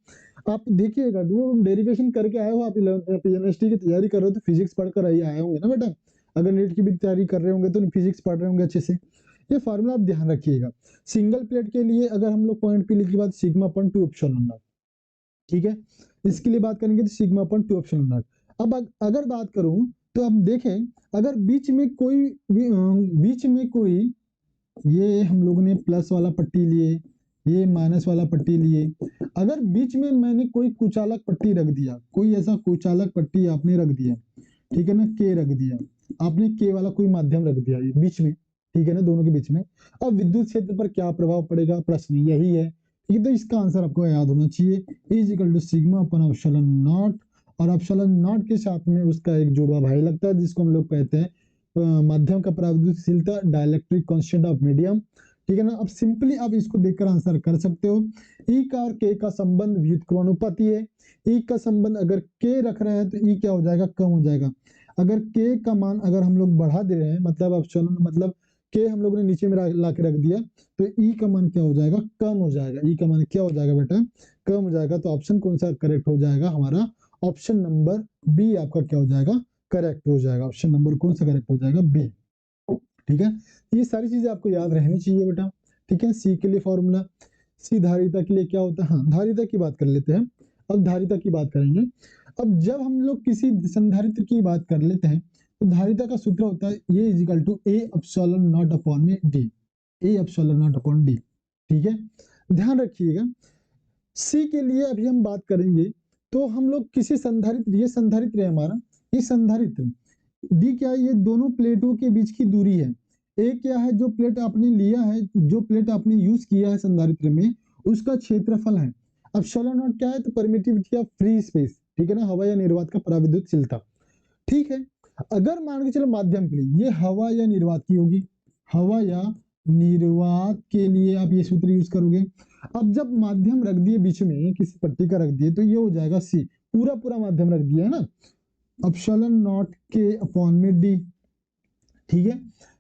आप देखिएगा, जो डेरिवेशन करके आए हो, आप पीएनएसटी की तैयारी कर रहे हो तो फिजिक्स पढ़कर आए होंगे ना बेटा, अगर नीट की भी तैयारी कर रहे होंगे तो फिजिक्स पढ़ रहे होंगे अच्छे से। ये फार्मूला आप ध्यान रखिएगा। सिंगल प्लेट के लिए अगर हम लोग पॉइंट पी की बात, सिग्मा अपॉन 2 एप्सिलॉन नॉट, ठीक है। इसके लिए बात करेंगे तो सिग्मा अपॉन 2 एप्सिलॉन नॉट। अब अगर बात करूं तो अब देखें, अगर बीच में कोई ये हम लोगों ने प्लस वाला पट्टी लिए, ये माइनस वाला पट्टी लिए, अगर बीच में मैंने कोई कुचालक पट्टी रख दिया, कोई ऐसा कुचालक पट्टी आपने रख दिया, ठीक है ना, के रख दिया आपने, के वाला कोई माध्यम रख दिया ये बीच में, ठीक है ना, दोनों के बीच में, अब विद्युत क्षेत्र पर क्या प्रभाव पड़ेगा, प्रश्न यही है, ठीक है। तो इसका आंसर आपको याद होना चाहिए, is equal to sigma upon epsilon naught, और एप्सिलॉन नॉट के साथ में उसका एक जुड़वा भाई लगता है जिसको हम लोग कहते हैं माध्यम का पराविद्युतशीलता, डाइलेक्ट्रिक कांस्टेंट ऑफ मीडियम, ठीक है ना। अब सिंपली आप इसको देखकर आंसर कर सकते हो। ई का और के का संबंध व्युत्क्रमानुपाती है। ई का संबंध अगर के रख रहे हैं तो ई क्या हो जाएगा, कम हो जाएगा। अगर के का मान अगर हम लोग बढ़ा दे रहे हैं, मतलब एप्सिलॉन, मतलब के हम लोग ने नीचे में ला के रख दिया, तो ई का मान क्या हो जाएगा, कम हो जाएगा। ई का मान क्या हो जाएगा बेटा, कम हो जाएगा। तो ऑप्शन कौन सा करेक्ट हो जाएगा हमारा, ऑप्शन नंबर बी आपका क्या हो जाएगा, करेक्ट हो जाएगा। ऑप्शन नंबर कौन सा करेक्ट हो जाएगा, बी, ठीक है। ये सारी चीजें आपको याद रहनी चाहिए बेटा, ठीक है। सी के लिए फॉर्मूला, सी धारिता के लिए क्या होता है, हाँ धारिता की बात कर लेते हैं। अब धारिता की बात करेंगे। अब जब हम लोग किसी संधारित्र की बात कर लेते हैं तो धारिता का सूत्र होता है ये is equal to A epsilon not upon में D, A epsilon not upon D. ठीक है, ध्यान रखिएगा सी के लिए अभी हम बात करेंगे तो हम लोग किसी संधारित्र, ये संधारित्र है हमारा, ये संधारित्र डी क्या है, ये दोनों प्लेटों के बीच की दूरी है। ए क्या है, जो प्लेट आपने लिया है, जो प्लेट आपने यूज किया है संधारित्र में, उसका क्षेत्रफल है। अब एप्सिलॉन नॉट क्या है, तो परमिटिविटी ऑफ फ्री स्पेस, ठीक है ना, हवा या निर्वात का पराविद्युतशीलता। ठीक है, अगर मान के चलो माध्यम के लिए, ये हवा या निर्वात की होगी, हवा या निर्वात के लिए आप ये सूत्र यूज करोगे। अब जब माध्यम रख दिए बीच में, किसी पट्टी का रख दिए, तो ये हो जाएगा सी, पूरा पूरा माध्यम रख दिया है ना, एप्सिलॉन नॉट के अपॉन में डी। ठीक है,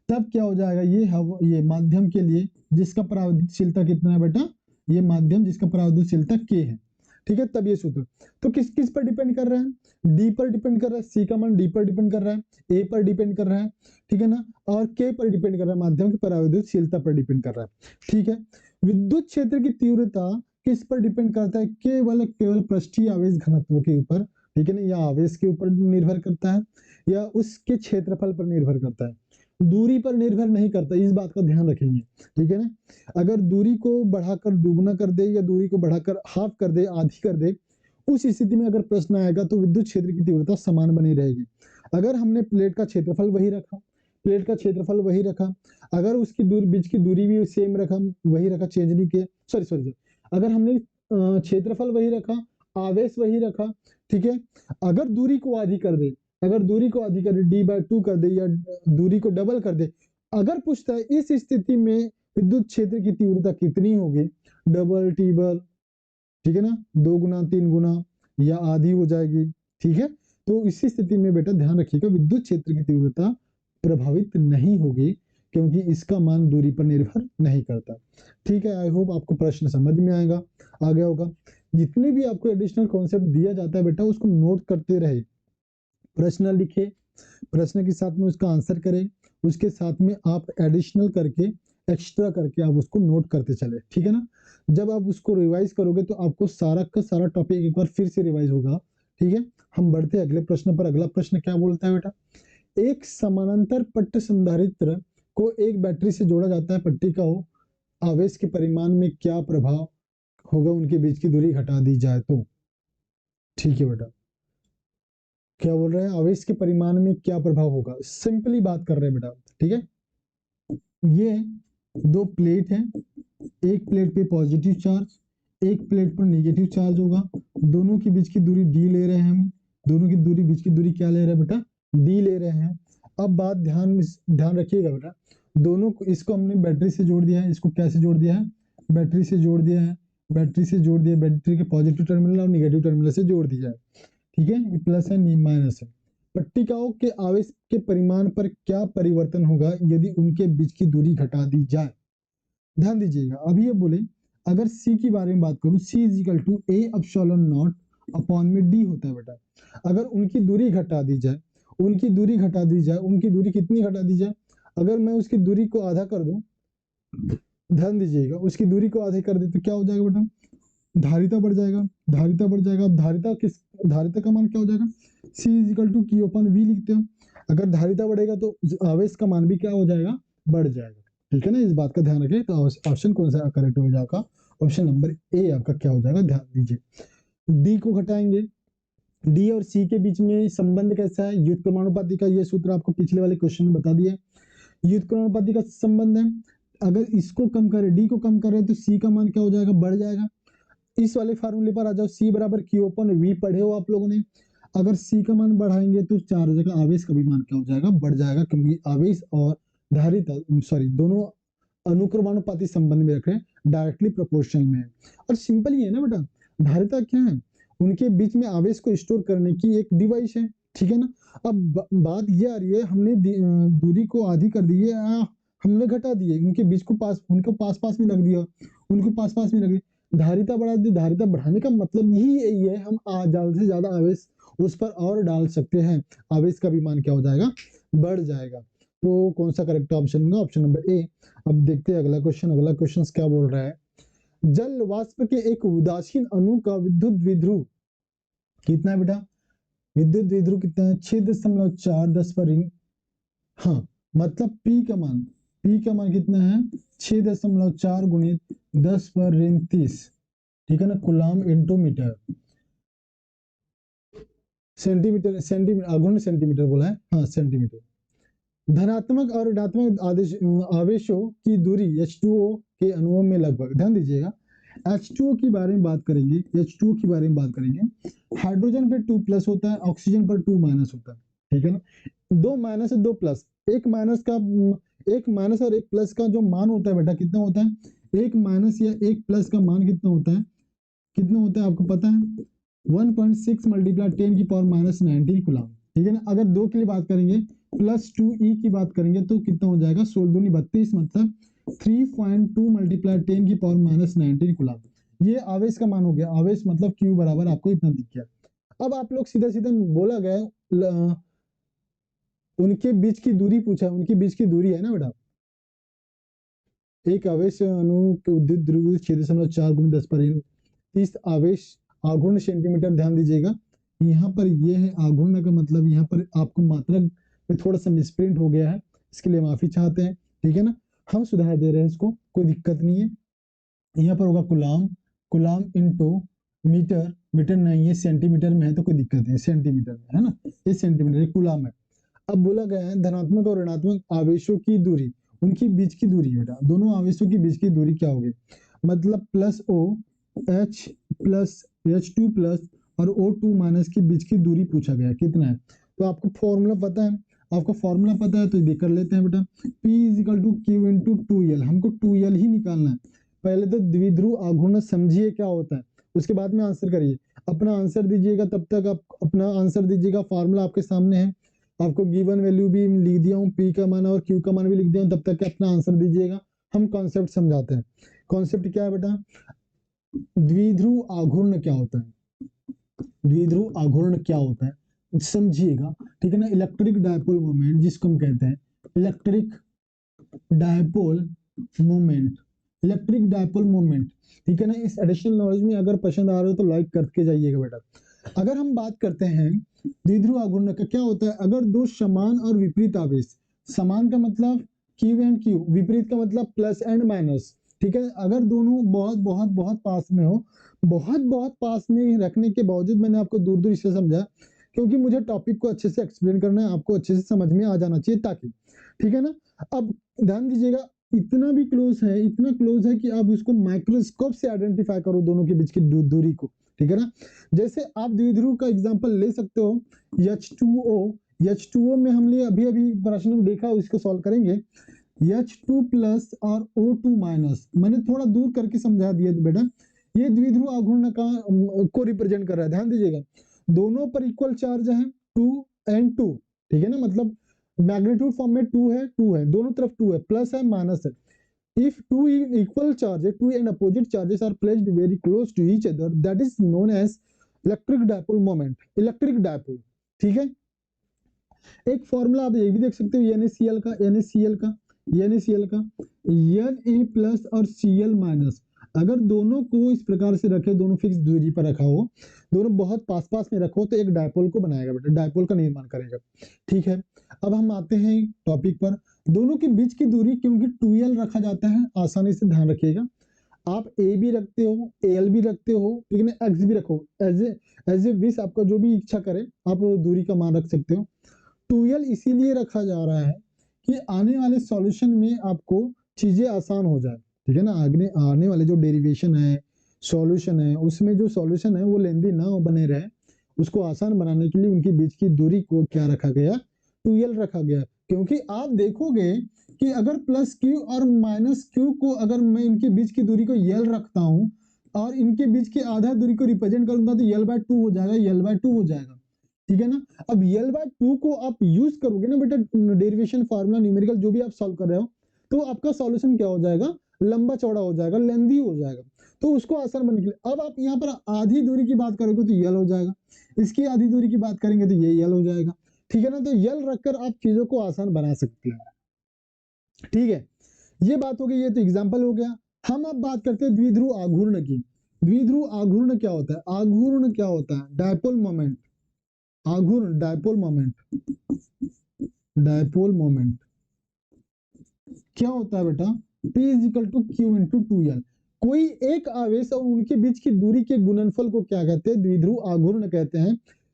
तब क्या हो जाएगा, ये हवा, ये माध्यम के लिए जिसका पराविद्युतशीलता कितना है बेटा, ये माध्यम जिसका पराविद्युतशीलता के है। ठीक है, तब ये सूत्र तो किस किस पर डिपेंड कर रहा है, डी पर डिपेंड कर रहा है, सी का मान डी पर डिपेंड कर रहा है, ए पर डिपेंड कर रहा है, ठीक है ना, और के पर डिपेंड कर रहा है, माध्यम की पराविद्युतशीलता पर डिपेंड कर रहा है। ठीक है, विद्युत क्षेत्र की तीव्रता किस पर डिपेंड करता है, केवल केवल पृष्ठीय आवेश घनत्व के ऊपर, ठीक है ना, या आवेश के ऊपर निर्भर करता है, या उसके क्षेत्रफल पर निर्भर करता है, दूरी पर निर्भर नहीं करता, इस बात का ध्यान रखेंगे। ठीक है ना, अगर दूरी को बढ़ाकर दुगुना कर दे या दूरी को बढ़ाकर हाफ कर दे, आधी कर दे, उस स्थिति में अगर प्रश्न आएगा तो विद्युत क्षेत्र की तीव्रता समान बनी रहेगी। अगर हमने प्लेट का क्षेत्रफल वही रखा, प्लेट का क्षेत्रफल वही रखा, अगर उसकी दूरी, बीच की दूरी भी सेम रखा, वही रखा, चेंज नहीं किया, सॉरी सॉरी, अगर हमने क्षेत्रफल वही रखा, आवेश वही रखा, ठीक है, अगर दूरी को आधी कर दे, अगर दूरी को आधी कर दे, d/2 कर दे, या दूरी को डबल कर दे, अगर पूछता है इस स्थिति में विद्युत क्षेत्र की तीव्रता कितनी होगी, डबल, टिबल, ठीक है ना, 2 गुना, 3 गुना, या आधी हो जाएगी। ठीक है, तो इसी स्थिति में बेटा ध्यान रखिएगा, विद्युत क्षेत्र की तीव्रता प्रभावित नहीं होगी, क्योंकि इसका मान दूरी पर निर्भर नहीं करता। ठीक है, आई होप आपको प्रश्न समझ में आएगा, आ गया होगा। जितने भी आपको एडिशनल कॉन्सेप्ट दिया जाता है बेटा, उसको नोट करते रहे, प्रश्न लिखे, प्रश्न के साथ में उसका आंसर करें, उसके साथ में आप एडिशनल करके, एक्स्ट्रा करके आप उसको नोट करते चले। ठीक है ना, जब आप उसको रिवाइज करोगे तो आपको सारा का सारा टॉपिक एक बार फिर से रिवाइज होगा। ठीक है, हम बढ़ते अगले प्रश्न पर। अगला प्रश्न क्या बोलता है बेटा, एक समानांतर पट्ट संधारित्र को एक बैटरी से जोड़ा जाता है, पट्टी का हो, आवेश के परिमाण में क्या प्रभाव होगा, उनके बीच की दूरी घटा दी जाए तो। ठीक है बेटा, क्या बोल रहे हैं, आवेश के परिमाण में क्या प्रभाव होगा, सिंपली बात कर रहे हैं बेटा। ठीक है, ये दो प्लेट है, एक प्लेट पे पॉजिटिव चार्ज, एक प्लेट पर नेगेटिव चार्ज होगा, दोनों के बीच की दूरी डी ले रहे हैं हम, दोनों की दूरी, बीच की दूरी क्या ले रहे हैं बेटा, डी ले रहे हैं। अब बात ध्यान रखिएगा बेटा, दोनों को, इसको हमने बैटरी से जोड़ दिया है, इसको कैसे जोड़ दिया है, बैटरी से जोड़ दिया है, बैटरी से जोड़ दिया, बैटरी के पॉजिटिव टर्मिनल और निगेटिव टर्मिनल से जोड़ दिया है। ठीक है, ये प्लस है, माइनस है। पट्टिकाओं के आवेश के परिमाण पर क्या परिवर्तन होगा यदि उनके बीच की दूरी घटा दी जाए। ध्यान दीजिएगा, अभी ये बोले, अगर C की बारे में बात करूं, C is equal to A epsilon not upon में D होता है बेटा। अगर उनकी दूरी घटा दी जाए, उनकी दूरी घटा दी जाए, उनकी दूरी कितनी घटा दी जाए, अगर मैं उसकी दूरी को आधा कर दूं, ध्यान दीजिएगा, उसकी दूरी को आधे कर दे तो क्या हो जाएगा बेटा, धारिता बढ़ जाएगा, धारिता बढ़ जाएगा। धारिता किस, धारिता का मान क्या हो जाएगा, C is equal to Q upon V लिखते हो। अगर धारिता बढ़ेगा तो आवेश का मान भी क्या हो जाएगा, बढ़ जाएगा। ठीक है ना, इस बात का ध्यान रखिए। तो ऑप्शन कौन सा करेक्ट हो जाएगा, ऑप्शन नंबर ए आपका क्या हो जाएगा, ध्यान दीजिए। डी को घटाएंगे, डी और सी के बीच में संबंध कैसा है, व्युत्क्रमानुपाती का, ये सूत्र आपको पिछले वाले क्वेश्चन में बता दिया, व्युत्क्रमानुपाती का संबंध है। अगर इसको कम करें, डी को कम करें, तो सी का मान क्या हो जाएगा, बढ़ जाएगा। इस वाले फार्मूले पर आ जाओ, C बराबर Q अपन V पढ़े हो आप लोगों ने। अगर C का मान बढ़ाएंगे तो चार्ज का, आवेश का भी मान क्या हो जाएगा, बढ़ जाएगा, क्योंकि आवेश और धारिता, सॉरी, दोनों अनुक्रमानुपाती संबंध में रख रहे हैं, डायरेक्टली प्रोपोर्शनल में है। और सिंपल ही है ना बेटा, धारिता क्या है, उनके बीच में आवेश को स्टोर करने की एक डिवाइस है। ठीक है ना, अब बात ये आ रही है, हमने दूरी को आधी कर दी है, हमने घटा दिए, उनके बीच को पास, उनको पास पास में रख दिया, उनको पास पास में रख दिया, धारिता बढ़ा दी। धारिता बढ़ाने का मतलब ही यही है, हम ज्यादा से ज्यादा आवेश उस पर और डाल सकते हैं, आवेश का भी मान क्या हो जाएगा, बढ़ जाएगा। तो कौन सा करेक्ट ऑप्शन होगा, ऑप्शन नंबर ए। अब देखते हैं अगला क्वेश्चन, अगला क्वेश्चन क्या बोल रहा है, जल वाष्प के एक उदासीन अणु का विद्युत द्विध्रुव कितना है बेटा, विद्युत द्विध्रुव कितना है, 6.4 10 पर रिंग। हाँ, मतलब P का मान, पी का मान कितना है 6.4 गुणित 10⁻30, ठीक है ना, coulomb into metre, centimetre, centimetre आघूर्ण सेंटीमीटर बोला है, हाँ सेंटीमीटर। धनात्मक और ऋणात्मक आवेशों की दूरी H2O के अणुओं में लगभग, ध्यान दीजिएगा H2O की बारे में बात करेंगे, H2O की बारे में बात करेंगे। हाइड्रोजन पे 2+ होता है, ऑक्सीजन पर 2- होता है, ठीक है ना, 2- है 2+, एक माइनस और एक प्लस का जो मान होता है बेटा कितना होता है, एक माइनस या एक प्लस का मान कितना होता है, कितना होता है आपको पता है, 1.6 × 10⁻19 कूलम, ठीक है ना। अगर दो के लिए बात करेंगे +2e की बात करेंगे तो कितना हो जाएगा, 16 दूनी 32, मतलब 3.2 × 10⁻19 कूलम। ये आवेश का मान हो गया, आवेश मतलब Q बराबर आपको इतना दिख गया। अब आप लोग सीधा सीधा बोला गया उनके बीच की दूरी पूछा, उनके बीच की दूरी है ना बेटा, एक आवेश अणु के विद्युत ध्रुव 6.4 × 10⁻30 आवेश आघूर्ण सेंटीमीटर, ध्यान दीजिएगा यहाँ पर ये है आघूर्ण का मतलब, यहाँ पर आपको मात्रा में थोड़ा सा मिसप्रिंट हो गया है, इसके लिए माफी चाहते हैं, ठीक है ना, हम सुधार दे रहे हैं इसको, कोई दिक्कत नहीं है। यहाँ पर होगा coulomb, coulomb into metre, metre नहीं है सेंटीमीटर में है तो कोई दिक्कत नहीं, सेंटीमीटर में है ना, ये सेंटीमीटर कूलाम है। अब बोला गया है धनात्मक और ऋणात्मक आवेशों की दूरी, उनकी बीच की दूरी बेटा, दोनों आवेशों की बीच की दूरी क्या होगी, मतलब +O H प्लस H2+ और O2- के बीच की दूरी पूछा गया कितना है। तो आपको फॉर्मूला पता है, आपको फॉर्मूला पता है तो ये कर लेते हैं बेटा, P = Q × 2L, हमको 2L ही निकालना है। पहले तो द्विध्रुव आघूर्ण समझिए क्या होता है, उसके बाद में आंसर करिए, अपना आंसर दीजिएगा, तब तक आप अपना आंसर दीजिएगा, फॉर्मूला आपके सामने है, आपको गिवन वैल्यू भी लिख दिया हूँ, P का मान और Q का मान भी लिख दिया हूँ, तब तक अपना आंसर दीजिएगा। हम कॉन्सेप्ट समझाते हैं, कॉन्सेप्ट क्या है बेटा, द्विध्रुव आघूर्ण क्या होता है, द्विध्रुव आघूर्ण क्या होता है समझिएगा, ठीक है ना। इलेक्ट्रिक डायपोल मोमेंट जिसको हम कहते हैं electric dipole moment, electric dipole moment, ठीक है ना। इस एडिशनल नॉलेज में अगर पसंद आ रहा हो तो लाइक करके जाइएगा बेटा। अगर हम बात करते हैं द्विध्रुव आघूर्ण का क्या होता है, अगर दो समान और विपरीत आवेश, समान का मतलब Q एंड Q, विपरीत का मतलब प्लस एंड माइनस, ठीक है, अगर दोनों बहुत बहुत बहुत पास में हो, बहुत बहुत पास में रखने के बावजूद मैंने आपको दूर दूर इससे समझा क्योंकि मुझे टॉपिक को अच्छे से एक्सप्लेन करना है, आपको अच्छे से समझ में आ जाना चाहिए ताकि, ठीक है ना। अब ध्यान दीजिएगा इतना भी क्लोज है, इतना क्लोज है कि आप उसको माइक्रोस्कोप से आइडेंटिफाई करो दोनों के बीच की दूरी को, ठीक है ना। जैसे आप द्विध्रुव का एग्जांपल ले सकते हो H2O, H2O में हमने अभी अभी प्रश्न में देखा, उसको सॉल्व करेंगे, H2+ और O2-, मैंने थोड़ा दूर करके समझा दिया बेटा, ये द्विध्रुव आघूर्ण का को रिप्रेजेंट कर रहा है, ध्यान दीजिएगा दोनों पर इक्वल चार्ज है 2 and 2, ठीक है ना, मतलब मैग्नीट्यूड फॉर्म में 2 है, 2 है, दोनों तरफ 2 है, प्लस है माइनस है। If two equal charges, two and opposite charges are placed very close to each other, that is known as electric dipole moment, electric dipole, ठीक है। एक फॉर्मूला आप ये भी देख सकते हो NaCl का, NaCl का, NaCl का Na+ और Cl-, अगर दोनों को इस प्रकार से रखे, दोनों फिक्स दूरी पर रखा हो, दोनों बहुत पास पास में रखो तो एक डायपोल को बनाएगा बेटा, डायपोल का निर्माण करेगा, ठीक है। अब हम आते हैं टॉपिक पर, दोनों के बीच की दूरी क्योंकि 2L रखा जाता है, आसानी से ध्यान रखिएगा, आप A भी रखते हो, AL भी रखते हो, ठीक है ना, X भी रखो, एज ए विश आपका जो भी इच्छा करे आप दूरी का मान रख सकते हो। 2L इसीलिए रखा जा रहा है कि आने वाले सॉल्यूशन में आपको चीजें आसान हो जाए, ठीक है ना, आने वाले जो डेरिवेशन है, सॉल्यूशन है, उसमें जो सॉल्यूशन है वो लेंदी ना बने रहे, उसको आसान बनाने के लिए उनके बीच की दूरी को क्या रखा गया, 2L रखा गया। क्योंकि आप देखोगे कि अगर +Q और -Q को अगर मैं इनके बीच की दूरी को L रखता हूं और इनके बीच की आधा दूरी को रिप्रेजेंट करूंगा तो L/2 हो जाएगा, L/2 हो जाएगा, ठीक है ना। अब L/2 को आप यूज करोगे ना बेटा, डेरिवेशन फार्मूला न्यूमेरिकल जो भी आप सॉल्व कर रहे हो, तो आपका सॉल्यूशन क्या हो जाएगा, लंबा चौड़ा हो जाएगा, लेंदी हो जाएगा, तो उसको आसान बनने के लिए अब आप यहाँ पर आधी दूरी की बात करोगे तो L हो जाएगा, इसकी आधी दूरी की बात करेंगे तो ये L हो जाएगा, ठीक है ना। तो L रखकर आप चीजों को आसान बना सकते हैं, ठीक है। ये बात हो गई, ये तो एग्जाम्पल हो गया। हम अब बात करते हैं द्विध्रुव आघूर्ण की। द्विध्रुव आघूर्ण क्या होता है, आघूर्ण क्या होता है, डायपोल मोमेंट, आघूर्ण डायपोल मोमेंट, डायपोल मोमेंट, क्या होता है बेटा, P is equal to Q into 2L। कोई एक आवेश और उनके बीच की दूरी के गुणनफल को क्या कहते हैं, द्विध्रुव आघूर्ण कहते हैं।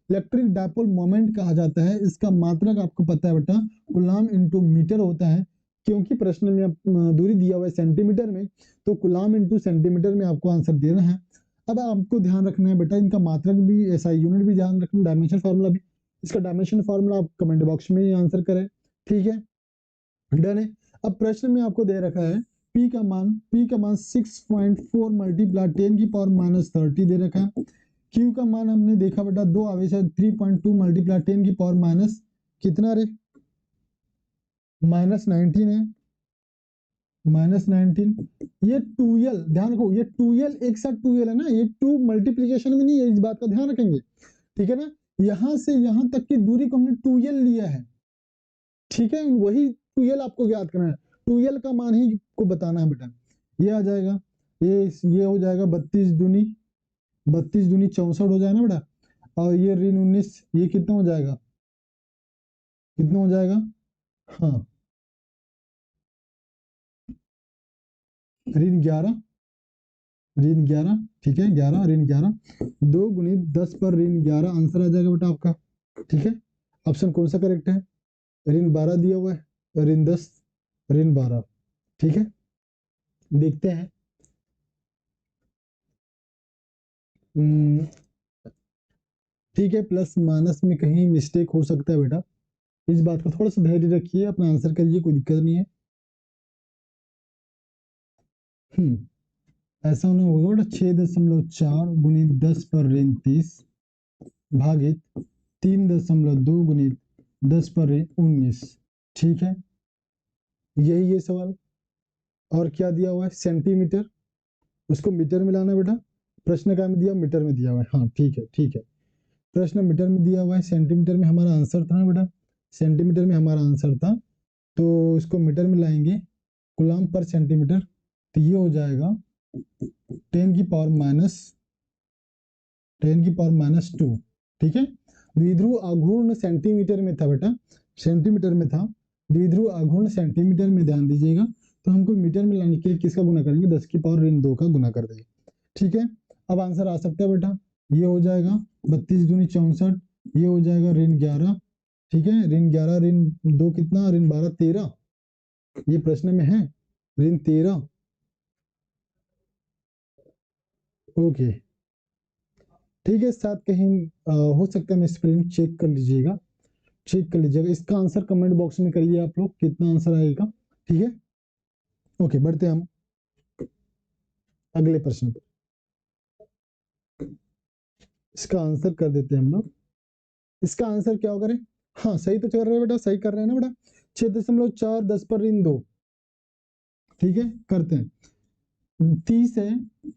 इलेक्ट्रिक डायपोल मोमेंट कहा जाता है। इसका मात्रक आपको पता है बेटा, कूलाम इंटू मीटर होता है, क्योंकि प्रश्न में दूरी दिया हुआ है सेंटीमीटर में, तो कूलाम इंटू सेंटीमीटर में आपको आंसर देना है। अब आपको ध्यान रखना है बेटा, इनका मात्रक भी, ऐसा यूनिट भी ध्यान रखना, डायमेंशन फार्मूला भी। इसका डायमेंशन फार्मूला आप कमेंट बॉक्स में ही आंसर करें, ठीक है, डन है। अब प्रश्न में आपको दे रखा है P का मान 6.4 मल्टीप्लाई 10 की पावर माइनस 30 दे रखा है। Q का मान हमने देखा बेटा, दो आवेश है, 3.2 मल्टीप्लाई 10 की पावर माइनस कितना रे, माइनस 19 है, माइनस 19। ये 2L, ध्यान रखो, ये 2L एक साथ 2L है ना, ये 2 मल्टीप्लीकेशन में नहीं है, इस बात का ध्यान रखेंगे, ठीक है ना। यहां से यहां तक की दूरी को हमने 2L लिया है, ठीक है, वही 2L आपको याद करना है, 2L का मान ही को बताना है बेटा। ये आ जाएगा, ये हो जाएगा 32 दूनी 64 हो जाएगा ना बेटा, और ये ऋण 19, ये कितना हो जाएगा, कितना हो जाएगा, हाँ ऋण 11, ठीक है, 11 ऋण 11, 2 गुणित 10 पर ऋण 11 आंसर आ जाएगा बेटा आपका, ठीक है। ऑप्शन कौन सा करेक्ट है, ऋण 12 दिया हुआ है, ऋण 10 ऋण 12, ठीक है, देखते हैं। ठीक है, प्लस माइनस में कहीं मिस्टेक हो सकता है बेटा, इस बात का थोड़ा सा धैर्य रखिए, अपना आंसर करिए, कोई दिक्कत नहीं है। ऐसा होना होगा बेटा, 6.4 गुणित 10 पर ऋण 30 भागित 3.2 गुणित 10 पर ऋण 19, ठीक है, यही ये सवाल। और क्या दिया हुआ है, सेंटीमीटर, उसको मीटर में लाना बेटा, प्रश्न क्या में दिया, मीटर में दिया हुआ है, हाँ ठीक है, ठीक है, प्रश्न मीटर में दिया हुआ है, सेंटीमीटर में हमारा आंसर था ना बेटा, सेंटीमीटर में हमारा आंसर था, तो इसको मीटर में लाएंगे, कूलाम पर सेंटीमीटर, तो ये हो जाएगा 10 की पावर माइनस 2, ठीक है। द्विध्रुव आघूर्ण सेंटीमीटर में था बेटा, सेंटीमीटर में था, द्विध्रुव आघूर्ण सेंटीमीटर में, ध्यान दीजिएगा, तो हमको मीटर में लाने के लिए किसका गुना करेंगे, 10 की पावर ऋण 2 का गुना कर देंगे, ठीक है। अब आंसर आ सकता है बेटा, ये हो जाएगा 32 दूनी 64, ये हो जाएगा ऋण 11, ठीक है, ऋण 11 ऋण 2 कितना, ऋण 12 13, ये प्रश्न में है, ऋण 13, ओके, ठीक है। साथ कहीं हो सकता है मिसप्रिंट, चेक कर लीजिएगा, चेक कर लीजिएगा, इसका आंसर कमेंट बॉक्स में करिए आप लोग, कितना आंसर आएगा, ठीक है। ओके, बढ़ते हैं हम अगले प्रश्न पर, इसका आंसर कर देते हैं हम लोग। इसका आंसर क्या होगा रे, हाँ सही तो कर रहे हैं बेटा, सही कर रहे हैं ना बेटा, 6.4 10 पर ऋण 2, ठीक है, करते हैं, 30 है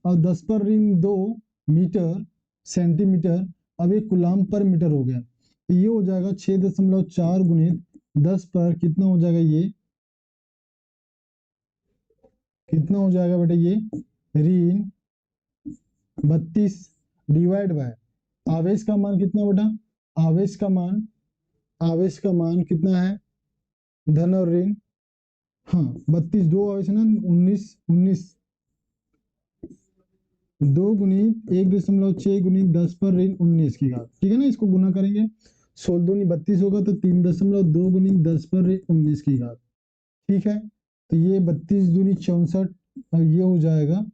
और 10 पर ऋण 2 मीटर सेंटीमीटर, अब एक कूलाम पर मीटर हो गया, तो ये हो जाएगा 6.4 गुणित 10 पर कितना हो जाएगा, ये कितना हो जाएगा बेटा, ये ऋण 32 डिवाइड बाय आवेश का मान कितना बेटा, आवेश का मान कितना है, धन और ऋण, हाँ 32, दो आवेश है ना, 19 2 गुणित 1.6 गुणित 10 पर ऋण 19 की घात, ठीक है ना, इसको गुना करेंगे, 16 दूनी 32 होगा, तो 3.2 गुणित 10 पर ऋण 19 की घात, ठीक है, तो ये 32 दूनी 64, और ये हो जाएगा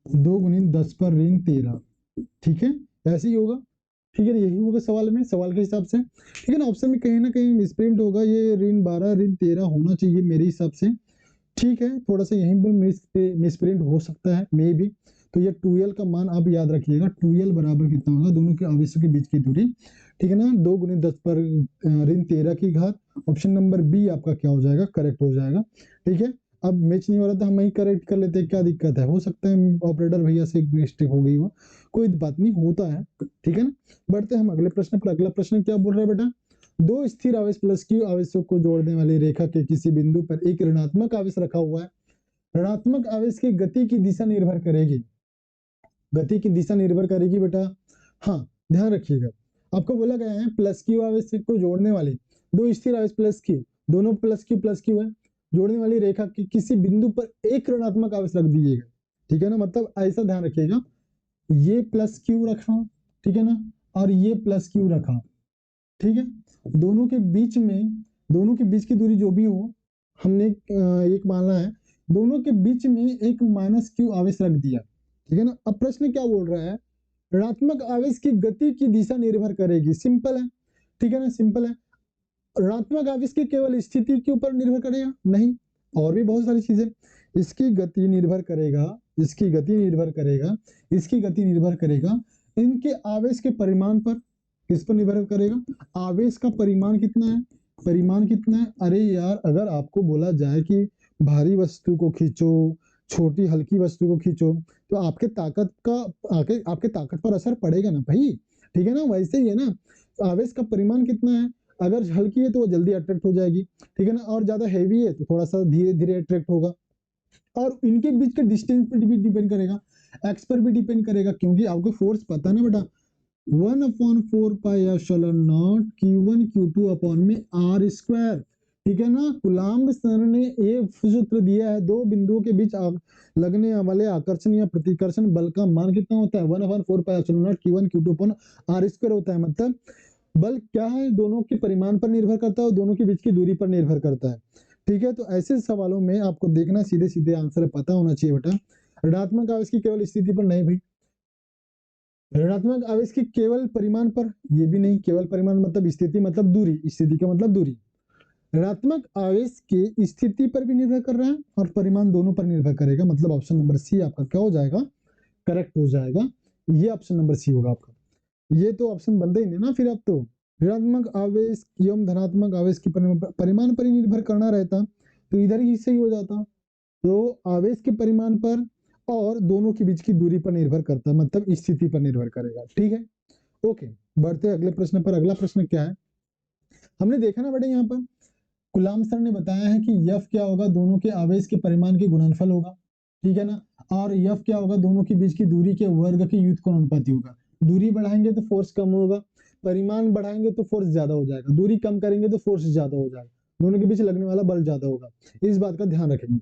2 गुणित 10 पर ऋण 13, ठीक है, ऐसे ही होगा, ठीक है ना, यही होगा सवाल में, सवाल के हिसाब से, ठीक है ना, ऑप्शन में कहीं ना कहीं मिसप्रिंट होगा, ये ऋण 12 ऋण 13 होना चाहिए मेरे हिसाब से, ठीक है, थोड़ा सा यहीं पर मिसप्रिंट हो सकता है मे भी, तो ये 2L का मान आप याद रखिएगा, 2L बराबर कितना होगा, दोनों के आवेशों के बीच की दूरी, ठीक है ना, 2 गुणित 10 पर ऋण 13 की घात, ऑप्शन नंबर बी आपका क्या हो जाएगा, करेक्ट हो जाएगा, ठीक है। अब मैच नहीं हो रहा था, हम वही करेक्ट कर लेते हैं, क्या दिक्कत है, हो सकता है ऑपरेटर भैया से मिस्टेक हो गई हो, कोई बात नहीं, होता है, ठीक है ना। बढ़ते हैं हम अगले प्रश्न पर, अगला प्रश्न क्या बोल रहा है बेटा, दो स्थिर आवेश प्लस क्यू आवेशों को जोड़ने वाली रेखा के किसी बिंदु पर एक ऋणात्मक आवेश रखा हुआ है, ऋणात्मक आवेश की गति की दिशा निर्भर करेगी, गति की दिशा निर्भर करेगी बेटा, हाँ ध्यान रखिएगा, आपको बोला गया है प्लस क्यू आवेश को जोड़ने वाले दो स्थिर आवेश प्लस क्यू, दोनों प्लस क्यू है, जोड़ने वाली रेखा के किसी बिंदु पर एक ऋणात्मक आवेश रख दीजिएगा, ठीक है ना, मतलब ऐसा ध्यान रखिएगा, ये प्लस क्यू रखा, ठीक है ना, और ये प्लस क्यू रखा, ठीक है, दोनों के बीच में, दोनों के बीच की दूरी जो भी हो, हमने एक माना है, दोनों के बीच में एक माइनस क्यू आवेश रख दिया, ठीक है ना। अब प्रश्न क्या बोल रहा है, ऋणात्मक आवेश की गति की दिशा निर्भर करेगी, सिंपल है, ठीक है ना, सिंपल है। ऋणात्मक आवेश की केवल स्थिति के ऊपर निर्भर करेगा नहीं, और भी बहुत सारी चीजें, इसकी गति निर्भर करेगा, इसकी गति निर्भर करेगा, इसकी गति निर्भर करेगा इनके आवेश के परिमाण पर। किस पर निर्भर करेगा, आवेश का परिमाण कितना है, परिमाण कितना है। अरे यार, अगर आपको बोला जाए कि भारी वस्तु को खींचो, छोटी हल्की वस्तु को खींचो, तो आपके ताकत का आपके ताकत पर असर पड़ेगा ना भाई, ठीक है ना, वैसे ही है ना, आवेश का परिमाण कितना है, अगर हल्की है तो वो जल्दी अट्रैक्ट हो जाएगी, ठीक है ना, और ज्यादा हैवी है तो थोड़ा सा धीरे धीरे अट्रैक्ट होगा, और इनके बीच के डिस्टेंस पर भी डिपेंड करेगा, एक्स पर भी डिपेंड करेगा, क्योंकि आपको फोर्स पता है ना बेटा, 1/4 Q1 Q2 अपॉन में R स्क्वायर, ठीक है ना। कूलाम्ब सर ने एक सूत्र दिया है, दो बिंदुओं के बीच लगने वाले आकर्षण या प्रतिकर्षण बल का मान कितना होता है, 1/4 Q1 Q2 upon R square होता है, मतलब बल क्या है, दोनों के परिमाण पर निर्भर करता है और दोनों के बीच की दूरी पर निर्भर करता है, ठीक है। तो ऐसे सवालों में आपको देखना, सीधे सीधे आंसर पता होना चाहिए बेटा। ऋणात्मक आवेश की केवल स्थिति पर नहीं भाई, ऋणात्मक आवेश की केवल परिमाण पर, ये भी नहीं, केवल परिमाण मतलब स्थिति मतलब दूरी, स्थिति का मतलब दूरी, ऋणात्मक आवेश के स्थिति पर भी निर्भर कर रहा है और परिमाण दोनों पर निर्भर करेगा, मतलब ऑप्शन नंबर सी आपका क्या हो जाएगा, करेक्ट हो जाएगा, ये ऑप्शन नंबर सी होगा आपका। ये तो ऑप्शन बनते ही नहीं ना फिर, अब तो ऋणात्मक आवेश एवं धनात्मक आवेश की परिमाण पर ही निर्भर करना रहता, तो इधर ही सही हो जाता, तो आवेश के परिमाण पर और दोनों के बीच की दूरी पर निर्भर करता है, मतलब स्थिति पर निर्भर करेगा, ठीक है। ओके, बढ़ते अगले प्रश्न पर। अगला प्रश्न क्या है, हमने देखा ना बेटा, यहाँ पर कूलाम्ब सर ने बताया है कि F क्या होगा, दोनों के आवेश के परिमाण के गुणनफल होगा, ठीक है ना, और F क्या होगा, दोनों के बीच की दूरी के वर्ग के व्युत्क्रमानुपाती होगा। दूरी बढ़ाएंगे तो फोर्स कम होगा, परिमाण बढ़ाएंगे तो फोर्स ज्यादा हो जाएगा, दूरी कम करेंगे तो फोर्स ज्यादा हो जाएगा, दोनों के बीच लगने वाला बल ज्यादा होगा, इस बात का ध्यान रखेंगे,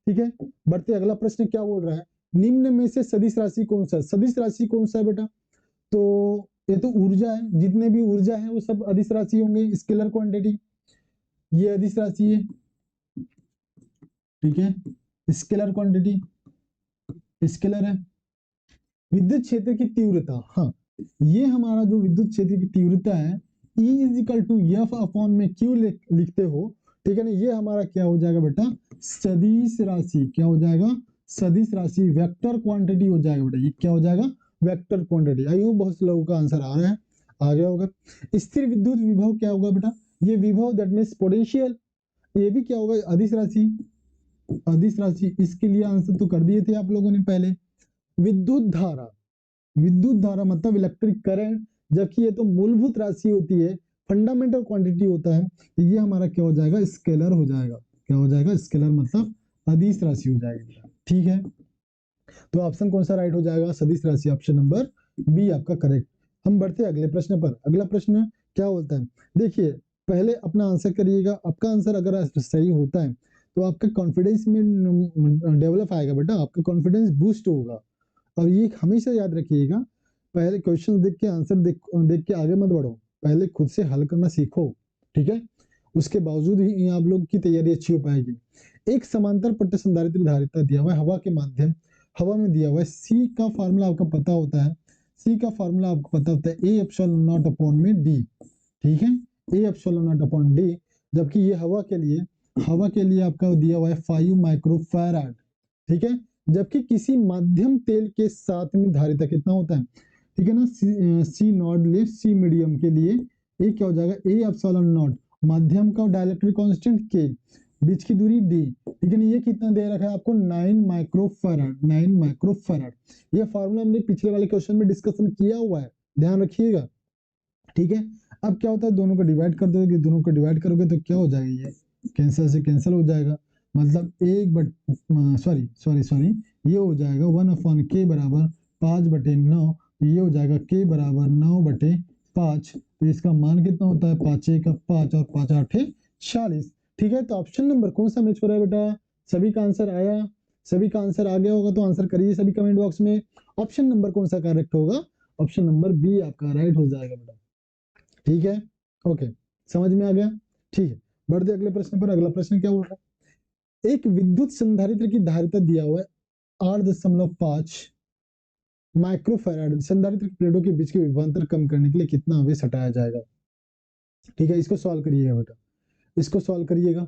ठीक है। बढ़ते अगला प्रश्न क्या बोल रहा है, निम्न में से सदिश राशि कौन सा है, सदिश राशि कौन सा है बेटा, तो ये तो ऊर्जा है, जितने भी ऊर्जा है वो सब अदिश राशि होंगे, स्केलर क्वांटिटी, ये अदिश राशि है, ठीक है, स्केलर क्वांटिटी, स्केलर है। विद्युत क्षेत्र की तीव्रता, हाँ, ये हमारा जो विद्युत क्षेत्र की तीव्रता है, E is equal to F upon में क्यू लिखते हो, ठीक है ना, ये हमारा क्या हो जाएगा बेटा, सदिश राशि, क्या हो जाएगा, सदिश राशि, वेक्टर क्वांटिटी हो जाएगा बेटा, ये क्या हो जाएगा, वेक्टर क्वांटिटी। आई होप बहुत से लोगों का आंसर आ रहा है, आ गया होगा। स्थिर विद्युत विभव क्या होगा बेटा, ये विभव दैट मीन्स पोटेंशियल, ये भी क्या होगा, अदिश राशि, अदिश राशि, इसके लिए आंसर तो कर दिए थे आप लोगों ने पहले। विद्युत धारा, विद्युत धारा मतलब इलेक्ट्रिक करंट, जबकि ये तो मूलभूत राशि होती है, फंडामेंटल क्वांटिटी होता है, तो ये हमारा क्या हो जाएगा, स्केलर हो जाएगा, क्या हो जाएगा, स्केलर मतलब अदिश राशि हो जाएगी, ठीक है। तो ऑप्शन कौन सा राइट हो जाएगा, सदिश राशि, ऑप्शन नंबर बी आपका करेक्ट। हम बढ़ते अगले प्रश्न पर। अगला प्रश्न क्या होता है, देखिए पहले अपना आंसर करिएगा, आपका आंसर अगर सही होता है तो आपका कॉन्फिडेंस में डेवलप आएगा बेटा, आपका कॉन्फिडेंस बूस्ट होगा, और ये हमेशा याद रखिएगा, पहले क्वेश्चन देख के आंसर देख के आगे मत बढ़ो, पहले खुद से हल करना सीखो, ठीक है, उसके बावजूद ही आप लोग की तैयारी अच्छी हो पाएगी। एक समांतर पट्ट संधारित्र धारिता दिया हुआ है हवा के माध्यम, हवा में दिया हुआ है, सी का फार्मूला आपका पता होता है, सी का फार्मूला आपको पता होता है, ए एप्सिलॉन नॉट अपॉन में डी, ठीक है, ए एप्सिलॉन नॉट अपॉन डी, जबकि ये हवा के लिए आपका दिया हुआ है 5 माइक्रोफैराड, ठीक है, जबकि किसी माध्यम तेल के साथ में धारिता कितना होता है, ठीक है ना, सी नॉट ले, सी मीडियम के लिए ये क्या हो जाएगा, ए एप्सिलॉन नॉट, माध्यम का डाइलेक्ट्रिक कांस्टेंट के, बीच की दूरी डी, ठीक है ना, ये कितना दे रखा है आपको, 9 माइक्रोफैराड, 9 माइक्रोफैराड। ये फार्मूला हमने पिछले वाले क्वेश्चन में डिस्कशन किया हुआ है, ध्यान रखिएगा, ठीक है। अब क्या होता है, दोनों को डिवाइड कर दोगे, दोनों को डिवाइड करोगे तो क्या हो जाएगा, ये कैंसिल से कैंसिल हो जाएगा, मतलब एक बट सॉरी ये हो जाएगा 1/k बराबर 5/9, ये हो जाएगा k बराबर 9/5, तो इसका मान कितना होता है, 5 का 5 और 5 8 40, ठीक है, तो ऑप्शन नंबर कौन सा मैच हो रहा है बेटा? सभी का आंसर आया, सभी का आंसर आ गया होगा तो आंसर करिए सभी कमेंट बॉक्स में। ऑप्शन नंबर कौन सा करेक्ट होगा? ऑप्शन नंबर बी आपका राइट हो जाएगा बेटा। ठीक है, ओके, समझ में आ गया? ठीक है, बढ़ते अगले प्रश्न पर। अगला प्रश्न क्या बोल रहा है? एक विद्युत संधारित्र की धारिता दिया हुआ है 8.5 माइक्रोफैराड। संधारित्र की प्लेटों के बीच के विभवांतर कम करने के लिए कितना आवेश हटाया जाएगा? ठीक है, इसको सॉल्व करिएगा बेटा, इसको सॉल्व करिएगा।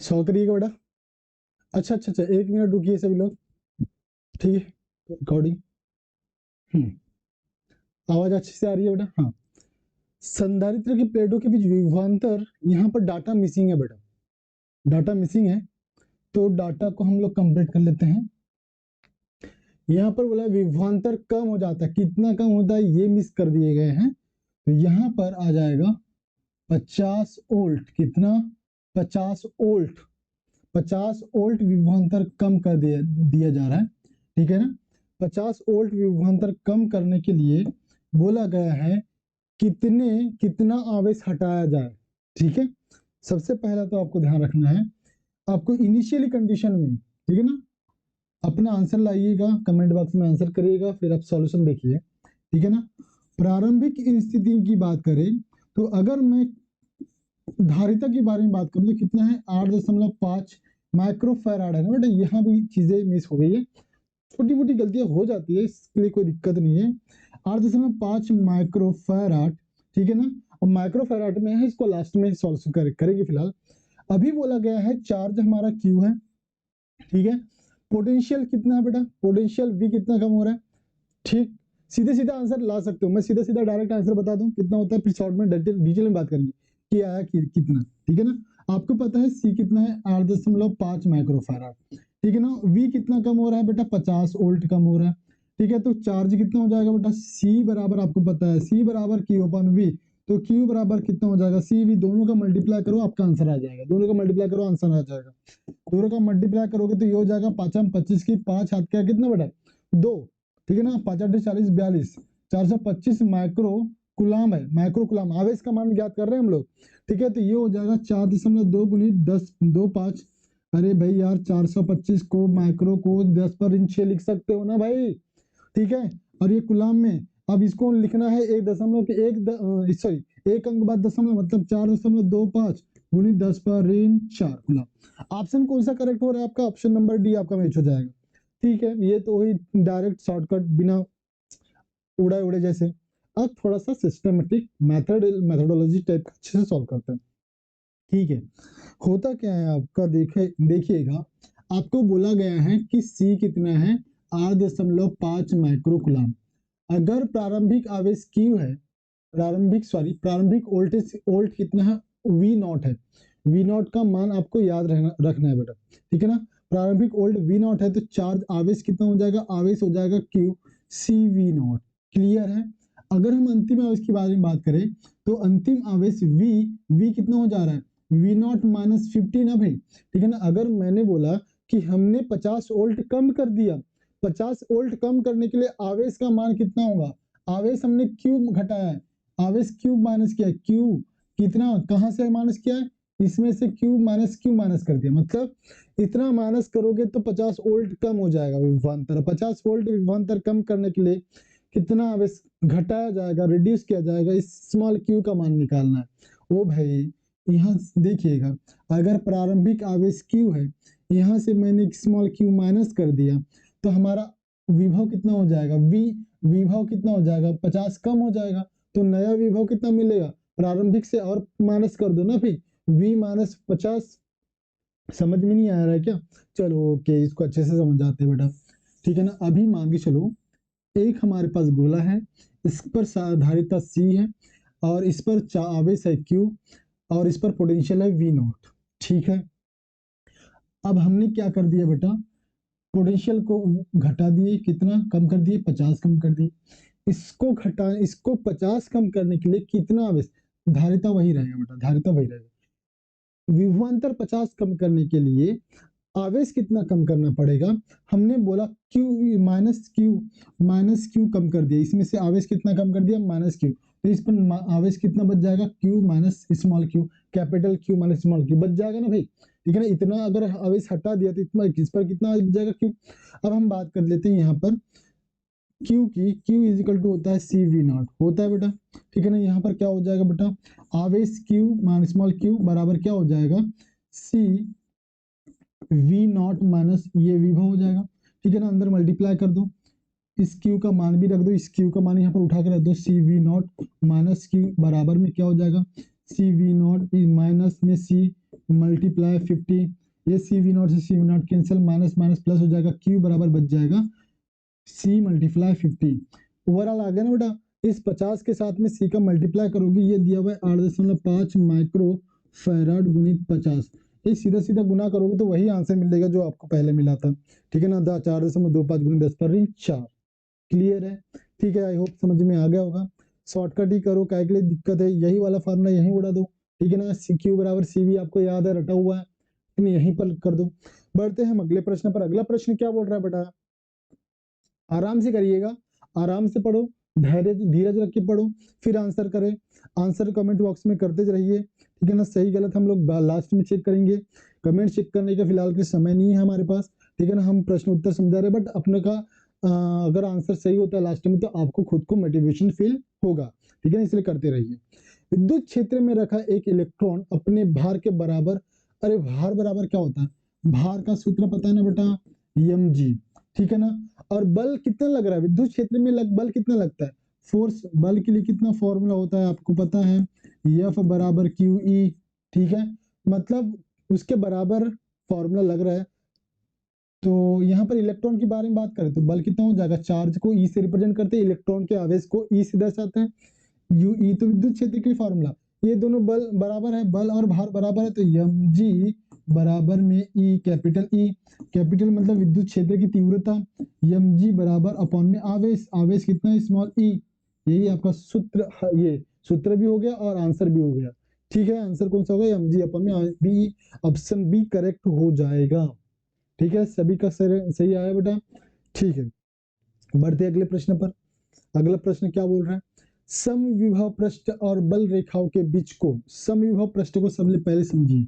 सॉल्व करिएगा बेटा। अच्छा अच्छा अच्छा, 1 मिनट रुकिए सभी लोग। ठीक है, रिकॉर्डिंग आवाज अच्छे से आ रही है बेटा? हाँ, संधारित्र की प्लेटों के बीच विभवांतर, यहाँ पर डाटा मिसिंग है बेटा, डाटा मिसिंग है, तो डाटा को हम लोग कंप्लीट कर लेते हैं। यहाँ पर बोला विभवांतर कम हो जाता है, कितना कम होता है ये मिस कर दिए गए हैं, तो यहाँ पर आ जाएगा 50 वोल्ट। कितना? 50 वोल्ट, 50 वोल्ट विभवांतर कम कर दिया जा रहा है। ठीक है ना? 50 वोल्ट विभवांतर कम करने के लिए बोला गया है कितना आवेश हटाया जाए। ठीक है, सबसे पहला तो आपको ध्यान रखना है, आपको इनिशियली कंडीशन में, ठीक है ना, अपना आंसर लाइएगा, कमेंट बॉक्स में आंसर करिएगा, फिर आप सॉल्यूशन देखिए। ठीक है ना? प्रारंभिक स्थिति की बात करें तो अगर मैं धारिता के बारे में बात करूं तो कितना है? 8.5 माइक्रोफैराड है ना बेटा। यहाँ भी चीजें मिस हो गई है, छोटी मोटी गलतियां हो जाती है, इसके लिए कोई दिक्कत नहीं है। 8.5 माइक्रोफैराड, ठीक है ना? और माइक्रोफैराड में है, इसको लास्ट में सॉल्व करेंगे फिलहाल। अभी बोला गया है चार्ज हमारा क्यू है, ठीक है। पोटेंशियल कितना है बेटा? पोटेंशियल वी कितना कम हो रहा है? ठीक, सीधे सीधा आंसर ला सकते हो, मैं सीधा सीधा डायरेक्ट आंसर बता दूं कितना होता है, फिर शॉर्ट में डिटेल में बात करेंगे कि आया कितना। ठीक है ना? आपको पता है सी कितना है? 8.5 माइक्रोफैराड। ठीक है ना? वी कितना कम हो रहा है बेटा? 50 वोल्ट कम हो रहा है। ठीक है, तो चार्ज कितना हो जाएगा बेटा? सी बराबर, आपको पता है सी बराबर क्यू अपन वी, तो क्यू बराबर कितना हो जाएगा? सी वी, दोनों का मल्टीप्लाई करो आपका आंसर आ जाएगा, दोनों का मल्टीप्लाई करो आंसर आ जाएगा। दोनों का मल्टीप्लाई करोगे तो ये हो जाएगा 5 25 की 5 हाथ क्या कितना बेटा? 2। ठीक है ना? 5 8 40 42, 425 माइक्रो कुलाम है, माइक्रो कुलाम आवेश का मान ज्ञात कर रहे हैं हम लोग। ठीक है, तो ये हो जाएगा 4.2 गुनी 10 2 5। अरे भाई यार, 425 को माइक्रो को 10 पर ऋण 6 लिख सकते हो ना भाई? ठीक है, और ये कुलाम में अब इसको लिखना है 1 अंक बाद दशमलव, मतलब 4.25 गुनी 10 पर ऋण 4 कुलाम। ऑप्शन कौन सा करेक्ट हो रहा है आपका? ऑप्शन नंबर डी आपका मैच हो जाएगा। ठीक है, ये तो वही डायरेक्ट शॉर्टकट, बिना उड़े उड़े जैसे। अब थोड़ा सा सिस्टमेटिक मेथोडोलॉजी टाइप का अच्छे से सॉल्व करते हैं। ठीक है, होता क्या है आपका, देखिएगा, आपको बोला गया है कि सी कितना है? 8.5 माइक्रो कुलाम। अगर प्रारंभिक आवेश क्यू है, प्रारंभिक वोल्टेज वोल्ट कितना है? वी नॉट है। वी नॉट का मान आपको याद रखना है बेटा। ठीक है ना? प्रारंभिक वोल्ट वी नॉट है, तो चार्ज आवेश कितना हो जाएगा? आवेश हो जाएगा Q C V naught. Clear है? अगर हम अंतिम आवेश के बारे में बात करें तो अंतिम आवेश वी कितना हो जा रहा है? वी नॉट माइनस 50 ना भाई। ठीक है ना? अगर मैंने बोला कि हमने 50 वोल्ट कम कर दिया, 50 वोल्ट कम करने के लिए आवेश का मान कितना होगा? आवेश हमने क्यूब घटाया है, आवेश क्यूब माइनस किया, क्यूब कितना, कहां से माइनस किया है? इसमें से क्यूब माइनस कर दिया, मतलब इतना माइनस करोगे तो 50 वोल्ट कम हो जाएगा विभवांतर। 50 वोल्ट विभवांतर कम करने के लिए कितना आवेश घटाया जाएगा, रिड्यूस किया जाएगा, इस स्मॉल क्यू का मान निकालना है। ओ भाई, यहाँ देखिएगा, अगर प्रारंभिक आवेश क्यू है, यहाँ से मैंने स्मॉल क्यू माइनस कर दिया, तो हमारा विभव कितना हो जाएगा? विभव कितना हो जाएगा? 50 कम हो जाएगा, तो नया विभव कितना मिलेगा? प्रारंभिक से और माइनस कर दो ना फिर, v माइनस 50। समझ में नहीं आ रहा है क्या? चलो ओके, इसको अच्छे से समझ आते हैं बेटा। ठीक है ना? अभी मान के चलो, एक हमारे पास गोला है, इस पर धारिता सी है, और इस पर आवेश है क्यू, और इस पर पोटेंशियल है वी नॉट। ठीक है, अब हमने क्या कर दिया बेटा? पोटेंशियल को घटा दिए, कितना कम कर दिए? 50 कम कर दिए। इसको 50 कम करने के लिए कितना आवेश? धारिता वही रहेगा बेटा, धारिता वही रहेगा। विभवांतर 50 कम करने के लिए आवेश कितना कम करना पड़ेगा, हमने बोला क्यू माइनस क्यू कम कर दिया, इसमें से आवेश कितना कम कर दिया माइनस क्यू, तो इस पर आवेश कितना बच जाएगा Q minus small Q, capital Q minus small Q बच जाएगा ना भाई, ठीक है ना। इतना अगर आवेश हटा दिया तो इतना इस पर कितना बच जाएगा क्यू। अब हम बात कर लेते हैं यहाँ पर क्यू की, क्यू इज इक्वल टू होता है सी वी नॉट, होता है बेटा, ठीक है ना। यहाँ पर क्या हो जाएगा बेटा, आवेश क्यू माइनस स्मॉल क्यू बराबर क्या हो जाएगा, सी वी नॉट माइनस ये विभव हो जाएगा, ठीक है ना। अंदर मल्टीप्लाई कर दो, इस क्यू का मान भी रख दो, इस क्यू का मान यहाँ पर उठा कर रख दो, सी वी नॉट माइनस क्यू बराबर में क्या हो जाएगा, सी वी नॉट माइनस में सी मल्टीप्लाई 50, ये सी वी नॉट से C V not cancel, minus minus plus हो जाएगा, क्यू बराबर बच जाएगा सी मल्टीप्लाई 50। ओवरऑल आ गया ना बेटा। इस 50 के साथ में सी का मल्टीप्लाई करोगे, ये दिया हुआ है 8.5 माइक्रो फैराड गुणित 50, ये सीधा सीधा गुना करोगे तो वही आंसर मिलेगा जो आपको पहले मिला था, ठीक है ना। 4.25 गुणित 10 पर 4, क्लियर है, ठीक है। आई होप समझ में आ गया होगा। शॉर्टकट ही करो, कैलकुलेट दिक्कत है, यही वाला फार्मूला यहीं उड़ा दो, ठीक है ना। सी क्यू बराबर सी वी आपको याद है, रटा हुआ है, यहीं पर कर दो। बढ़ते हैं हम अगले प्रश्न पर। अगला प्रश्न क्या बोल रहा है बेटा, आराम से करिएगा, आराम से पढ़ो, धैर्य धीरज रख के पढ़ो, फिर आंसर करें। आंसर कमेंट बॉक्स में करते रहिए, ठीक है ना। सही गलत हम लोग लास्ट में चेक करेंगे, कमेंट चेक करने का फिलहाल के समय नहीं है हमारे पास, ठीक है ना। हम प्रश्न उत्तर समझा रहे हैं, बट अपने का अगर आंसर सही होता है लास्ट में तो आपको खुद को मोटिवेशन फील होगा, ठीक है ना, इसलिए करते रहिए। विद्युत क्षेत्र में रखा एक इलेक्ट्रॉन अपने भार के बराबर, अरे भार बराबर क्या होता है, भार का सूत्र पता है ना बेटा, mg, ठीक है ना। और बल कितना लग रहा है विद्युत क्षेत्र में, बल कितना लगता है, फोर्स, बल के लिए कितना फॉर्मूला होता है आपको पता है, F बराबर क्यू ई, ठीक है। मतलब उसके बराबर फॉर्मूला लग रहा है। तो यहाँ पर इलेक्ट्रॉन के बारे में बात करें तो बल कितना हो जाएगा, चार्ज को ई से रिप्रेजेंट करते हैं, इलेक्ट्रॉन के आवेश को ई से दर्शाते हैं, यू ई तो विद्युत क्षेत्र के फॉर्मूला, ये दोनों बल बराबर है, बल और भार बराबर है, तो एम जी बराबर में ई, कैपिटल मतलब विद्युत क्षेत्र की तीव्रता, एम जी बराबर अपॉन में आवेश, आवेश कितना है स्मॉल ई, यही आपका सूत्र, ये सूत्र भी हो गया और आंसर भी हो गया, ठीक है। आंसर कौन सा होगा, एम जी अपॉन में बी, ऑप्शन बी करेक्ट हो जाएगा, ठीक है। सभी का सही आया बेटा, ठीक है। बढ़ते अगले प्रश्न पर। अगला प्रश्न क्या बोल रहा है, समविभव पृष्ठ और बल रेखाओं के बीच को, समविभव पृष्ठ को सबसे पहले समझिए,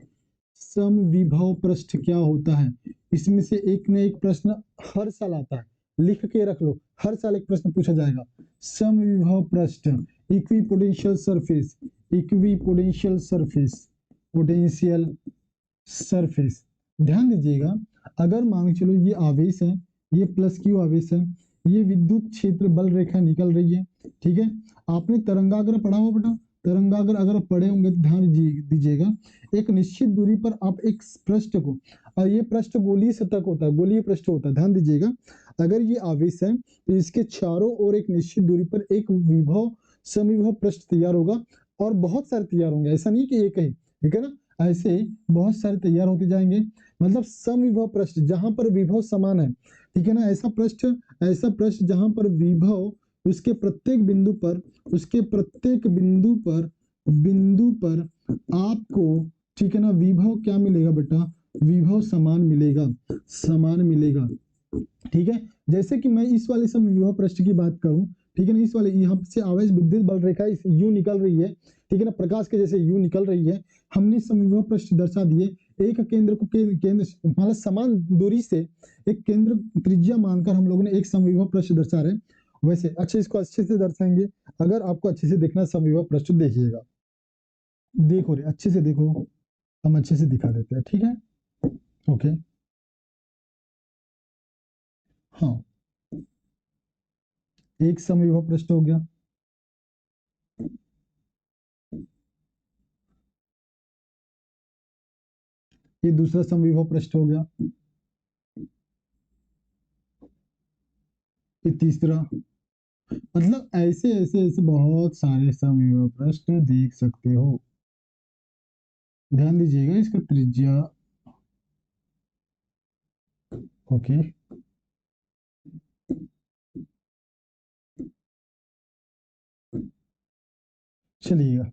समविभव पृष्ठ क्या होता है। इसमें से एक न एक प्रश्न हर साल आता है, लिख के रख लो, हर साल एक प्रश्न पूछा जाएगा। समविभव पृष्ठ, equipotential surface, equipotential surface, potential surface, ध्यान दीजिएगा। अगर मान के चलो ये आवेश है, ये प्लस क्यू आवेश है, ये विद्युत क्षेत्र बल रेखा निकल रही है, ठीक है। आपने तरंगाग्र पढ़ा हो बेटा, तरंगाग्र अगर पढ़े होंगे तो ध्यान दीजिएगा, एक निश्चित दूरी पर आप एक पृष्ठ को, और ये पृष्ठ गोलीय सतह होता है, गोलीय पृष्ठ होता है, ध्यान दीजिएगा। अगर ये आवेश है तो इसके चारों ओर एक निश्चित दूरी पर एक विभव समविभव पृष्ठ तैयार होगा, और बहुत सारे तैयार होंगे, ऐसा नहीं कि एक ही, ठीक है ना। ऐसे बहुत सारे तैयार होते जाएंगे, मतलब समविभव पृष्ठ जहां पर विभव समान है, ठीक है ना। ऐसा पृष्ठ जहां पर विभव उसके प्रत्येक बिंदु पर, उसके प्रत्येक बिंदु पर आपको, ठीक है ना, विभव क्या मिलेगा बेटा, विभव समान मिलेगा, समान मिलेगा, ठीक है। जैसे कि मैं इस वाले समविभव पृष्ठ की बात करूं, ठीक है ना, इस वाले यहाँ से आवेश विद्युत बल रेखा इस यू निकल रही है, ठीक है ना, प्रकाश के जैसे यू निकल रही है, हमने समविभव पृष्ठ दर्शा दिए, एक केंद्र को केंद्र मतलब समान दूरी से एक केंद्र त्रिज्या मानकर हम लोगों ने एक समविभव पृष्ठ दर्शा रहे। वैसे अच्छा इसको अच्छे से दर्शाएंगे, अगर आपको अच्छे से देखना समविभव पृष्ठ देखिएगा, देखो रे अच्छे से देखो, हम अच्छे से दिखा देते हैं, ठीक है, ओके। हाँ, एक समविभव पृष्ठ हो गया, ये दूसरा समविभव पृष्ठ हो गया, ये तीसरा, मतलब ऐसे ऐसे ऐसे बहुत सारे समविभव पृष्ठ देख सकते हो। ध्यान दीजिएगा इसका त्रिज्या, ओके, चलिएगा।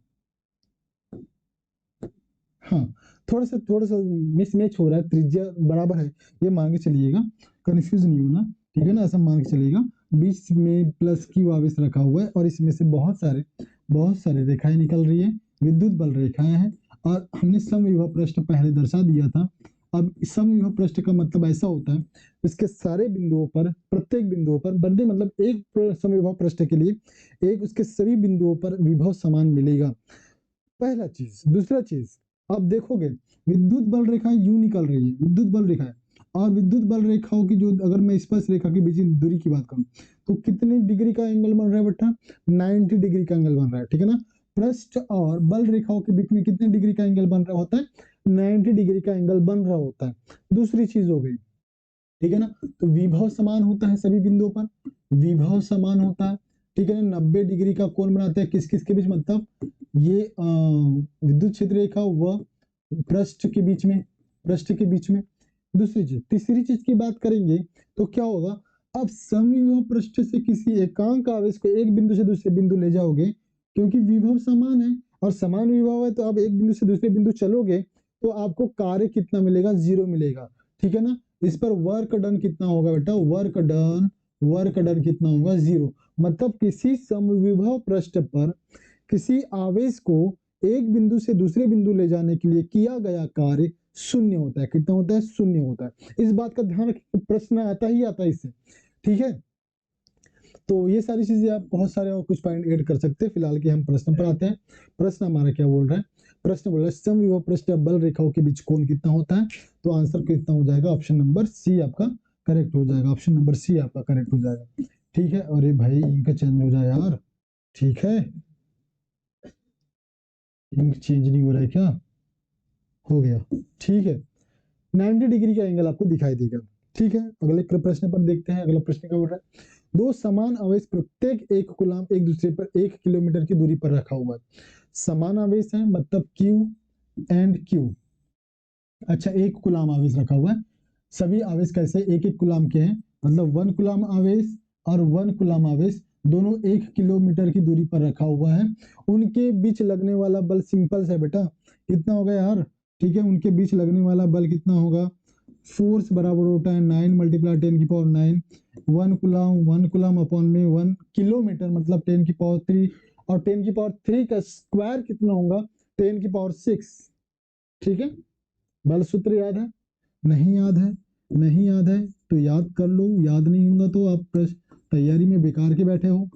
हाँ, थोड़ा सा मिसमैच हो रहा है, त्रिज्या बराबर है ये मान के चलिएगा, कंफ्यूज नहीं होना, ठीक है ना, ऐसा मान के चलिएगा। बीच में प्लस क्यू आवेश रखा हुआ है और इसमें से बहुत सारे रेखाएं निकल रही है, विद्युत बल रेखाएं हैं, और हमने समविभव पृष्ठ पहले दर्शा दिया था। अब समविभव पृष्ठ का मतलब ऐसा होता है, इसके सारे बिंदुओं पर, प्रत्येक बिंदुओं पर बंदे, मतलब एक समविभव पृष्ठ के लिए एक उसके सभी बिंदुओं पर विभव समान मिलेगा, पहला चीज। दूसरा चीज, अब देखोगे विद्युत बल रेखाएं यूं निकल रही है, विद्युत बल रेखाएं, और विद्युत बल रेखाओं की जो, अगर मैं स्पर्श रेखा के बीच की दूरी की बात करूं तो कितने डिग्री का एंगल बन रहा है बेटा, 90 डिग्री का एंगल बन रहा है, ठीक है ना। पृष्ठ और बल रेखाओं के बीच में कितने डिग्री का एंगल बन रहा होता है, 90 डिग्री का एंगल बन रहा होता है। दूसरी चीज हो गई, ठीक है ना, तो विभव समान होता है सभी बिंदुओं पर, विभव समान होता है, ठीक है ना। 90 डिग्री का कोण बनाते हैं किस किस के बीच, मतलब ये विद्युत क्षेत्र रेखा व पृष्ठ के बीच में, पृष्ठ के बीच में। दूसरी चीज, तीसरी चीज की बात करेंगे तो क्या होगा, अब समविभव पृष्ठ से किसी एकांक आवेश को एक बिंदु से दूसरे बिंदु ले जाओगे, क्योंकि विभव समान है और समान विभव है, तो आप एक बिंदु से दूसरे बिंदु चलोगे तो आपको कार्य कितना मिलेगा, 0 मिलेगा, ठीक है ना। इस पर वर्क डन कितना होगा बेटा, वर्क डन कितना होगा, 0। मतलब किसी समविभव पृष्ठ पर किसी आवेश को एक बिंदु से दूसरे बिंदु ले जाने के लिए किया गया कार्य शून्य होता है। कितना होता है, शून्य होता है। इस बात का ध्यान रखिए, प्रश्न आता ही आता है इससे, ठीक है। तो ये सारी चीजें आप बहुत सारे और कुछ पॉइंट ऐड कर सकते हैं। फिलहाल के हम प्रश्न पर आते हैं। प्रश्न हमारा क्या बोल रहा है, प्रश्न बोल रहा है समविभव पृष्ठ या बल रेखाओं के बीच कोण कितना होता है, तो आंसर कितना हो जाएगा, ऑप्शन नंबर सी आपका करेक्ट हो जाएगा, ऑप्शन नंबर सी आपका करेक्ट हो जाएगा, ठीक है। अरे भाई इनका चेंज हो जाए यार, ठीक है, इंक चेंज नहीं हो रहा है क्या, हो गया, ठीक है। 90 डिग्री का एंगल आपको दिखाई देगा, ठीक है। अगले प्रश्न पर देखते हैं। अगला प्रश्न क्या बोल रहा है, दो समान आवेश प्रत्येक एक कूलाम एक दूसरे पर 1 किलोमीटर की दूरी पर रखा हुआ है। समान आवेश है मतलब Q एंड Q। अच्छा, एक कूलाम आवेश रखा हुआ है, सभी आवेश कैसे, एक एक कूलाम के हैं, मतलब 1 कूलाम आवेश और 1 कूलाम आवेश दोनों 1 किलोमीटर की दूरी पर रखा हुआ है। उनके बीच लगने वाला बल सिंपल है बेटा, कितना होगा यार, ठीक है। उनके बीच लगने वाला बल कितना होगा, फोर्स बराबर होता है 9 मल्टीप्लाई 10 की पावर 9, 1 कूलाम अपॉन में 1 किलोमीटर मतलब 10 की पावर 3, और 10 की पावर 3 का स्क्वायर कितना होगा, 10 की पावर 6, ठीक है। बल सूत्र याद है, नहीं याद है, नहीं याद है तो याद कर लो, याद नहीं होगा तो आप तैयारी में बेकार के बैठे हो।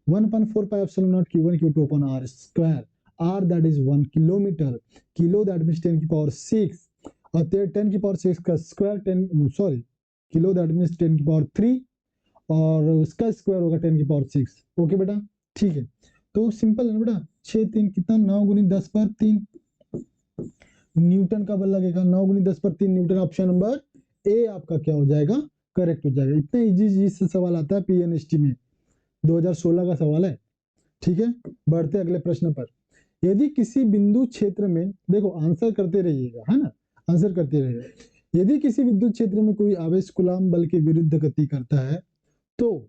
1/4 pi epsilon not Q1 Q2 upon R square, R that is 1 kilometre, kilo that means 10 की पावर 6, और 10 की पावर 6 का square 10 sorry kilo that means 10 की पावर 3, और उसका स्क्वायर होगा 10 की पावर 6। ओके बेटा, ठीक है। तो सिंपल है ना बेटा, 6 3 कितना, 9 गुनी 10 पर 3 न्यूटन का बल लगेगा, 9 गुनी 10 पर 3 न्यूटन। ऑप्शन नंबर ए आपका क्या हो जाएगा, करेक्ट हो जाएगा। इतना इजी से सवाल आता है पीएनएसटी में, 2016 का सवाल है, ठीक है। बढ़ते अगले प्रश्न पर। यदि किसी बिंदु क्षेत्र में, देखो आंसर करते रहिएगा, है ना, आंसर करते रहिएगा। यदि किसी विद्युत क्षेत्र में कोई आवेश कूलाम बल के विरुद्ध गति करता है, तो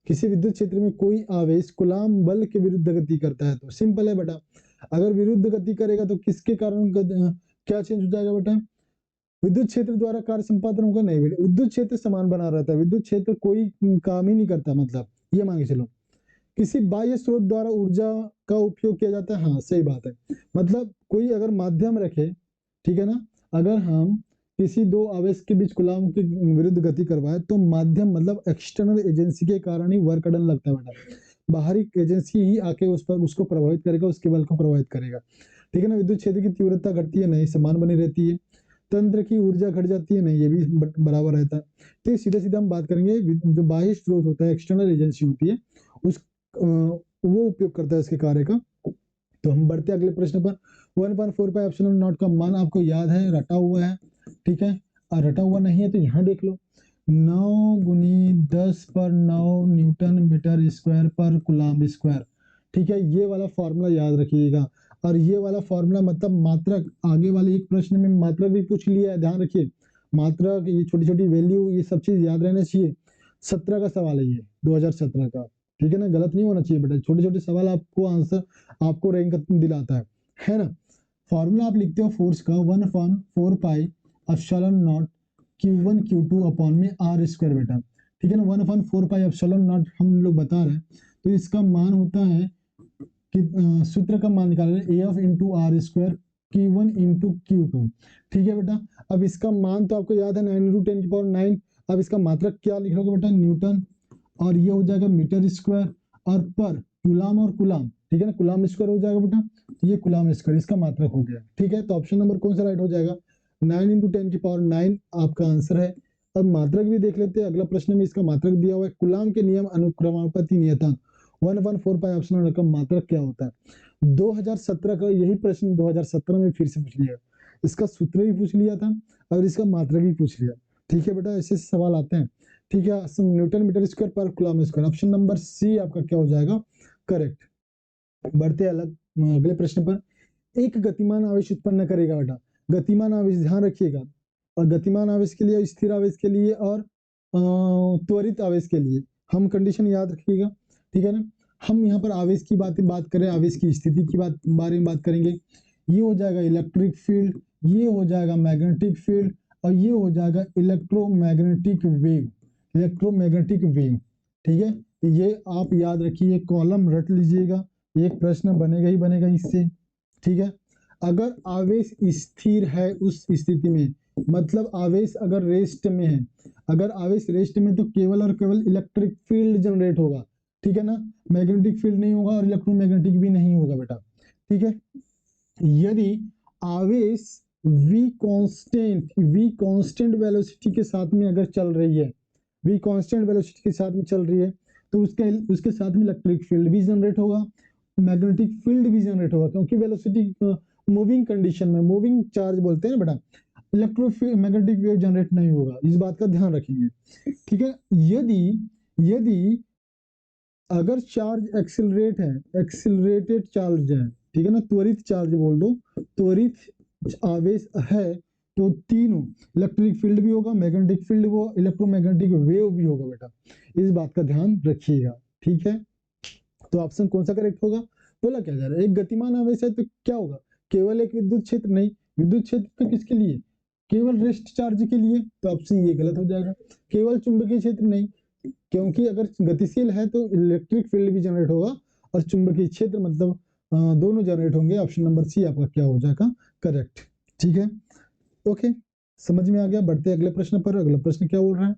किसी विद्युत क्षेत्र में कोई आवेश कूलाम बल के विरुद्ध गति करता है, तो सिंपल है बेटा, अगर विरुद्ध गति करेगा तो किसके कारण क्या चेंज हो जाएगा बेटा, विद्युत क्षेत्र द्वारा कार्य संपादन होगा, नहीं बेटा, विद्युत क्षेत्र समान बना रहता है, विद्युत क्षेत्र कोई काम ही नहीं करता, मतलब ये मान के चलो। किसी बाह्य स्रोत द्वारा ऊर्जा का उपयोग किया जाता है, हाँ सही बात है, मतलब कोई अगर माध्यम रखे, ठीक है ना, अगर हम किसी दो आवेश के बीच कूलाम के विरुद्ध गति करवाए तो माध्यम मतलब एक्सटर्नल एजेंसी के कारण ही वर्क डन लगता है बेटा, बाहरी एजेंसी ही आके उस पर उसको प्रभावित करेगा, उसके बल को प्रभावित करेगा, ठीक है ना। विद्युत क्षेत्र की तीव्रता घटती है, नहीं समान बनी रहती है। तंत्र की ऊर्जा घट जाती है, नहीं ये भी बराबर रहता है। तो सीधा सीधा हम बात करेंगे, जो बाह्य स्रोत होता है, एक्सटर्नल एजेंसी होती है, उस वो उपयोग करता है इसके कार्य का। तो हम बढ़ते अगले प्रश्न पर। 1/4 पाई एप्सिलॉन नॉट का मान आपको याद है, रटा हुआ है, ठीक है। और रटा हुआ नहीं है तो यहाँ देख लो, 9 गुनी 10 पर 9 न्यूटन मीटर स्क्वायर पर कूलाम स्क्वायर, ठीक है। ये वाला फॉर्मूला याद रखिएगा, और ये वाला फॉर्मूला मतलब मात्रक, आगे वाले एक प्रश्न में मात्रक भी पूछ लिया है, ध्यान रखिए, मात्रक, ये छोटी छोटी वैल्यू, ये सब चीज याद रहना चाहिए। 17 का सवाल है ये, 2017 का, ठीक है ना, गलत नहीं होना चाहिए बेटा, छोटे छोटे सवाल आपको आंसर, आपको रैंक दिलाता है ना। फॉर्मूला आप लिखते हो फोर्स का 1/4 pi epsilon not Q1 Q2 upon में R स्क्वायर बेटा, ठीक है ना। 1/4 पाई एप्सिलॉन नॉट हम लोग बता रहे हैं, तो इसका मान होता है कि सूत्र का मान निकाल रहे हैं AF into R square Q1 into Q2, ठीक है बेटा। अब इसका मान तो आपको याद है 9 × 10⁹, अब इसका मात्रक क्या लिख लोगे बेटा, न्यूटन, और ये हो जाएगा मीटर स्क्वायर, और पर कुलाम और कुलाम, ठीक है ना, कुलाम स्क्वायर हो जाएगा बेटा, ये कुलाम स्क्वायर इसका मात्रक हो गया, ठीक है। तो ऑप्शन नंबर कौन सा राइट हो जाएगा, 9 × 10⁹ आपका आंसर है। अब मात्रक भी देख लेते हैं, अगला प्रश्न में इसका मात्रक दिया हुआ है, कुलाम के नियम अनुक्रमानुपाती नियतांक 1/4 पाई एप्सिलॉन का मात्रक क्या होता है। 2017 का यही प्रश्न 2017 में फिर से पूछ लिया, इसका सूत्र भी पूछ लिया था और इसका मात्रक भी पूछ लिया, ठीक है बेटा, ऐसे सवाल आते हैं, ठीक है। न्यूटन मीटर स्क्वायर पर coulomb square, option number C आपका क्या हो जाएगा, करेक्ट। बढ़ते अगले प्रश्न पर, एक गतिमान आवेश उत्पन्न करेगा बेटा, गतिमान आवेश ध्यान रखिएगा, और गतिमान आवेश के लिए, स्थिर आवेश के लिए और त्वरित आवेश के लिए हम कंडीशन याद रखिएगा, ठीक है ना। हम यहाँ पर आवेश की बात करें, आवेश की स्थिति की बारे में बात करेंगे। ये हो जाएगा इलेक्ट्रिक फील्ड, ये हो जाएगा मैग्नेटिक फील्ड, और ये हो जाएगा इलेक्ट्रोमैग्नेटिक वेव, इलेक्ट्रोमैग्नेटिक वेव, ठीक है। ये आप याद रखिए, कॉलम रट लीजिएगा, एक प्रश्न बनेगा ही बनेगा इससे, ठीक है। अगर आवेश स्थिर है उस स्थिति में, मतलब आवेश अगर रेस्ट में है, अगर आवेश रेस्ट में, तो केवल और केवल इलेक्ट्रिक फील्ड जनरेट होगा, ठीक है ना, मैग्नेटिक फील्ड नहीं होगा और इलेक्ट्रोमैग्नेटिक भी नहीं होगा बेटा, ठीक है। यदि आवेश v कांस्टेंट वेलोसिटी के साथ में अगर चल रही है, v कांस्टेंट वेलोसिटी के साथ में चल रही है, तो उसके साथ में इलेक्ट्रिक फील्ड भी जनरेट होगा, मैग्नेटिक फील्ड भी जनरेट होगा, क्योंकि वेलोसिटी मूविंग कंडीशन में, मूविंग चार्ज बोलते हैं ना बेटा, मैग्नेटिक वेव जनरेट नहीं होगा, इस बात का ध्यान रखेंगे, ठीक है। यदि अगर चार्ज एक्सिलरेट है, एक्सिलरेटेड चार्ज है, ठीक है ना, त्वरित चार्ज बोल दो, त्वरित आवेश है, तो तीनों इलेक्ट्रिक फील्ड भी होगा, मैग्नेटिक फील्ड वो इलेक्ट्रोमैग्नेटिक वेव भी होगा बेटा, इस बात का ध्यान रखिएगा, ठीक है। तो ऑप्शन कौन सा करेक्ट होगा, बोला क्या जा रहा है, एक गतिमान आवेश है तो क्या होगा, केवल एक विद्युत क्षेत्र नहीं, विद्युत क्षेत्र तो किसके लिए, केवल रेस्ट चार्ज के लिए, तो ऑप्शन ये गलत हो जाएगा। केवल चुंबकीय क्षेत्र नहीं, क्योंकि अगर गतिशील है तो इलेक्ट्रिक फील्ड भी जनरेट होगा और चुंबकीय क्षेत्र, मतलब दोनों जनरेट होंगे, ऑप्शन नंबर सी आपका क्या हो जाएगा, करेक्ट, ठीक है, ओके, समझ में आ गया। बढ़ते अगले प्रश्न पर, अगला प्रश्न क्या बोल रहा है,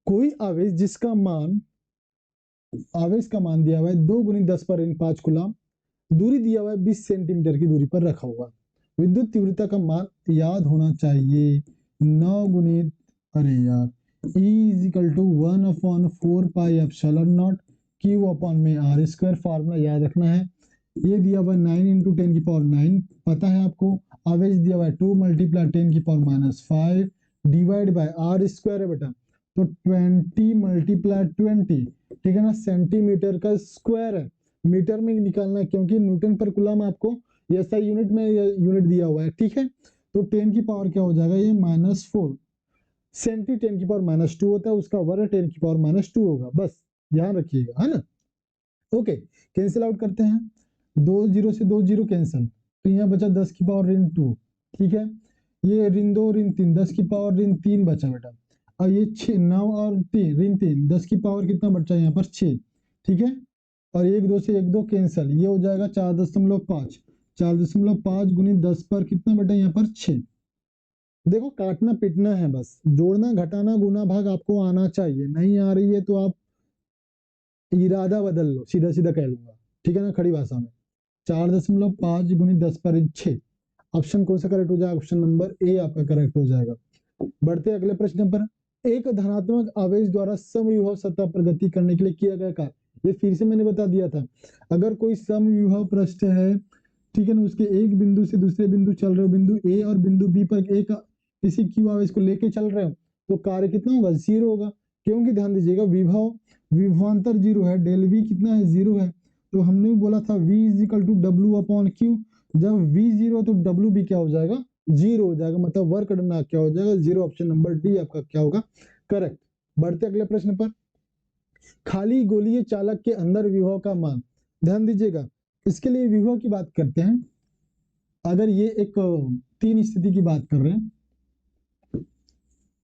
कोई आवेश जिसका मान, आवेश का मान दिया हुआ है 2 × 10⁵ कूलम, दूरी दिया हुआ है 20 सेंटीमीटर की दूरी पर रखा हुआ, विद्युत तीव्रता का मान याद होना चाहिए, 9 गुणित, अरे यार, E = 1/4 pi epsilon not Q upon में R स्क्वायर, फार्मूला याद रखना है। ये दिया हुआ 9 × 10⁹ पता है आपको, आवेश दिया हुआ है 2 × 10⁻⁵ डिवाइड बाय R स्क्वायर है बेटा, तो 20 × 20, ठीक है ना, सेंटीमीटर का स्क्वायर है, मीटर में निकालना है, क्योंकि न्यूटन पर कूलम आपको ऐसा यूनिट में यूनिट दिया हुआ है, ठीक है। तो 10 की पावर क्या हो जाएगा, ये -4, सेंटी 10 की पावर -2 होता है, उसका वर्ग 10 की पावर -2 होगा, बस ध्यान रखिएगा, है ना। ओके, कैंसिल आउट करते हैं, 2 0 से 2 0 कैंसिल, तो यहाँ बचा 10 की पावर -2, ठीक है, ये ऋण 2 ऋण 3, 10 की पावर -3 बचा बेटा, और ये 6 9 और 3 ऋण 3, 10 की पावर कितना बचा यहाँ पर 6, ठीक है, और 1 2 से 1 2 कैंसिल, ये हो जाएगा 4.5, 4.5 गुणित 10 पर कितना बेटा यहाँ पर 6। देखो काटना पीटना है, बस जोड़ना घटाना गुना भाग आपको आना चाहिए, नहीं आ रही है तो आप इरादा बदल लो, सीधा सीधा कह लूंगा, ठीक है ना, खड़ी भाषा में। 4.5 गुणित 10 पर 6, ऑप्शन कौन सा करेक्ट हो जाएगा, ऑप्शन नंबर ए आपका करेक्ट हो जाएगा। बढ़ते अगले प्रश्न पर, एक धनात्मक आवेश द्वारा समविभव सतह पर गति करने के लिए किया गया कार्य, ये फिर से मैंने बता दिया था, अगर कोई समविभव पृष्ठ है, ठीक है ना, उसके एक बिंदु से दूसरे बिंदु चल रहे हो, बिंदु ए और बिंदु बी पर एक किसी क्यू आवेश को लेके चल रहे हो, तो कार्य कितना होगा, 0 होगा, क्योंकि ध्यान दीजिएगा विभवांतर 0 है, डेल वी कितना है, 0 है, तो हमने बोला था V = W/Q, जब V 0 तो W भी क्या हो जाएगा, 0 हो जाएगा, मतलब वर्क डन क्या हो जाएगा, 0, ऑप्शन नंबर डी आपका क्या होगा, करेक्ट। बढ़ते अगले प्रश्न पर, खाली गोलीय चालक के अंदर विभव का मान, ध्यान दीजिएगा, इसके लिए विभव की बात करते हैं, अगर ये एक तीन स्थिति की बात कर रहे हैं,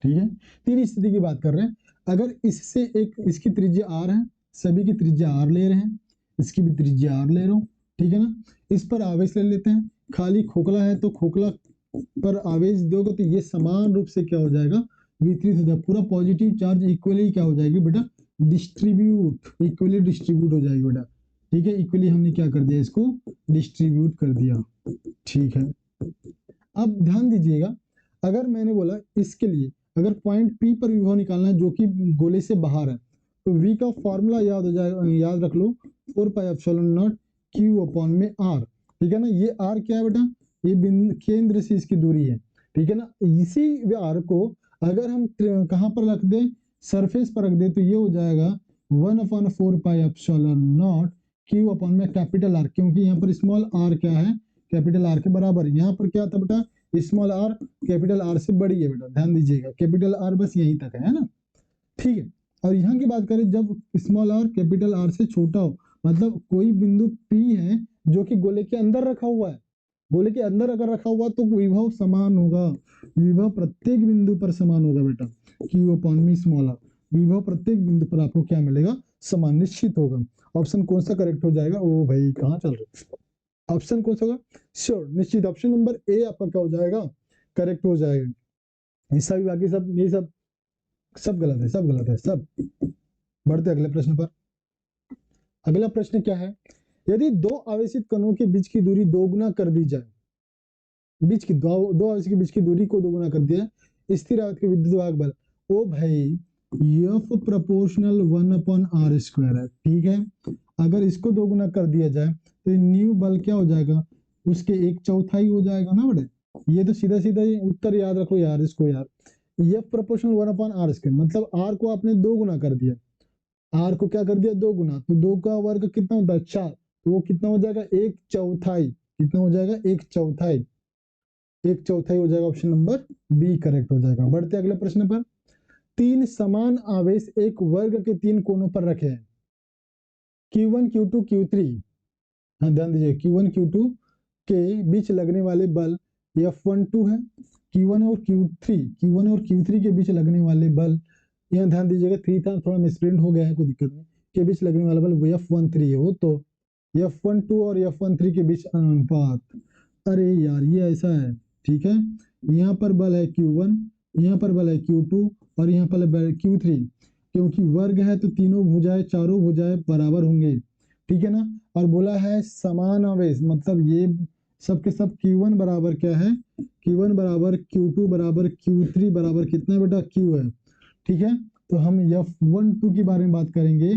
ठीक है, तीन स्थिति की बात कर रहे हैं, अगर इससे एक, इसकी त्रिज्या आर है, सभी की त्रिज्या आर ले रहे हैं, इसकी भी त्रिज्या आर ले रहा हूँ, ठीक है ना, इस पर आवेश ले लेते हैं, खाली खोखला है तो खोखला पर आवेश दोगे तो ये समान रूप से क्या हो जाएगा, वितरित हो जाएगा, पूरा पॉजिटिव चार्ज इक्वली क्या हो जाएगी बेटा, इक्वली डिस्ट्रीब्यूट हो जाएगी बेटा, ठीक है, इक्वली हमने क्या कर दिया, इसको डिस्ट्रीब्यूट कर दिया, ठीक है। अब ध्यान दीजिएगा, अगर मैंने बोला इसके लिए अगर पॉइंट पी पर विभव निकालना है जो कि गोले से बाहर है, तो वी का फॉर्मूला याद हो जाएगा, याद रख लो, 4 pi epsilon not Q upon में आर, ठीक है ना, ये आर क्या है बेटा, ये केंद्र से इसकी दूरी है, ठीक है ना, इसी आर को अगर हम कहाँ पर रख दें, सरफेस पर रख दें, तो ये हो जाएगा 1/4 pi epsilon not Q upon में कैपिटल आर, क्योंकि यहाँ पर स्मॉल आर क्या है, कैपिटल आर के बराबर, यहाँ पर क्या था बेटा, स्मॉल आर कैपिटल आर से बड़ी है बेटा, ध्यान दीजिएगा, कैपिटल आर बस यहीं तक है ना, ठीक है। और यहाँ की बात करें जब स्मॉल आर कैपिटल आर से छोटा हो, मतलब कोई बिंदु पी है जो कि गोले के अंदर रखा हुआ है, गोले के अंदर अगर रखा हुआ तो विभव समान होगा, विभव प्रत्येक बिंदु पर समान होगा बेटा, क्यू अपॉन में स्मॉल आर, विभव प्रत्येक बिंदु पर आपको क्या मिलेगा, समान, निश्चित होगा। ऑप्शन कौन सा करेक्ट हो जाएगा, ओ भाई कहाँ चल रहे, ऑप्शन कौन सा होगा, श्योर निश्चित, ऑप्शन नंबर ए आपका क्या हो जाएगा, करेक्ट हो जाएगा, हिस्सा भी बाकी सब ये सब गलत है, सब गलत है सब। बढ़ते अगले प्रश्न पर। अगला प्रश्न क्या है, यदि दो आवेशित कणों के बीच की दूरी दोगुना कर दी जाए, बीच की दो आवेश के बीच की दूरी को दोगुना कर दिया, स्थिर आवेश के विद्युत वाहक बल, ओ भाई F प्रोपोर्शनल 1/r² है, ठीक है, अगर इसको दोगुना कर दिया जाए तो न्यू बल क्या हो जाएगा, उसके 1/4 हो जाएगा ना बेटे, ये तो सीधा सीधा उत्तर याद रखो यार इसको यार, F प्रोपोर्शनल 1/r², मतलब r को आपने दो गुना कर दिया, r को क्या कर दिया, दो गुना, तो दो का वर्ग कितना होता है, 4, तो वो कितना हो जाएगा, 1/4, कितना हो जाएगा, 1/4, 1/4 हो जाएगा, ऑप्शन नंबर बी करेक्ट हो जाएगा। बढ़ते अगले प्रश्न पर, तीन समान आवेश एक वर्ग के तीन कोनों पर रखे हैं, Q1 Q2 Q3, हाँ ध्यान दीजिए, Q1 Q2 के बीच लगने वाले बल F12 है, Q1 और Q3 के बीच लगने वाले बल, यहाँ ध्यान दीजिएगा, 3 था थोड़ा मिसप्रिंट हो गया है, कोई दिक्कत नहीं, के बीच लगने वाला बल F13 है, वो तो F12 और F13 के बीच अनुपात, अरे यार ये ऐसा है, ठीक है, यहाँ पर बल है Q1, यहाँ पर बल है Q2 और यहाँ पर बल है Q3, क्योंकि वर्ग है तो तीनों भुजाएं, चारों भुजाएं बराबर होंगे, ठीक है ना, और बोला है समान आवेश, मतलब ये सब के सब Q1 बराबर क्या है, Q1 बराबर Q2 बराबर Q3 बराबर कितना बेटा, Q है, ठीक है, तो हम F12 के बारे में बात करेंगे,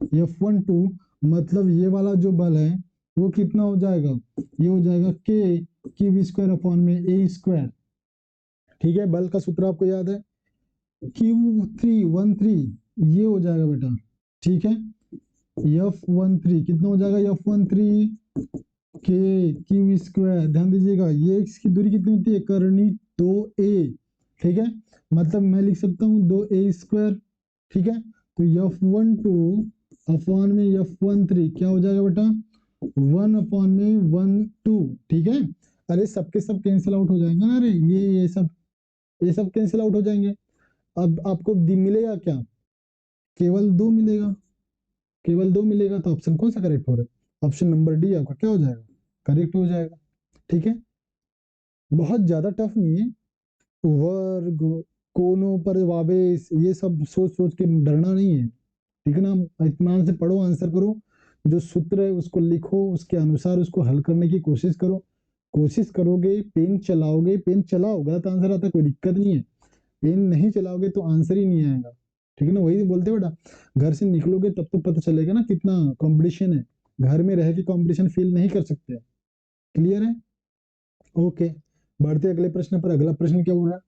F12 मतलब ये वाला जो बल है वो कितना हो जाएगा, ये हो जाएगा K Q² अपॉन में A², ठीक है, बल का सूत्र आपको याद है, Q3 ये हो जाएगा बेटा, ठीक है, F13 कितना हो जाएगा, F13 K Q², ध्यान दीजिएगा ये इसकी दूरी कितनी होती है, करनी 2a, ठीक है, मतलब मैं लिख सकता हूँ 2a², ठीक है, तो F12 अपॉन में F13 क्या हो जाएगा बेटा, 1/12, ठीक है, अरे सबके सब कैंसिल आउट हो जाएंगे ना, अरे ये सब कैंसिल आउट हो जाएंगे, अब आपको मिलेगा क्या, केवल 2 मिलेगा, केवल 2 मिलेगा, तो ऑप्शन कौन सा करेक्ट हो रहा है, ऑप्शन नंबर डी आपका क्या हो जाएगा, करेक्ट हो जाएगा, ठीक है, बहुत ज्यादा टफ नहीं है, वर्ग, कोनों पर आवेश, ये सब सोच सोच के डरना नहीं है, ठीक है ना, इत्मीनान से पढ़ो, आंसर करो, जो सूत्र है उसको लिखो, उसके अनुसार उसको हल करने की कोशिश करो, कोशिश करोगे, पेन चलाओगे, पेन चलाओ, गलत आंसर आता है कोई दिक्कत नहीं है, पेन नहीं चलाओगे तो आंसर ही नहीं आएगा, ठीक है ना, वही बोलते बेटा, घर से निकलोगे तब तो पता चलेगा ना कितना कंपटीशन है, घर में रह के कंपटीशन फील नहीं कर सकते, क्लियर है, ओके। बढ़ते अगले प्रश्न पर, अगला प्रश्न क्या बोल रहा है,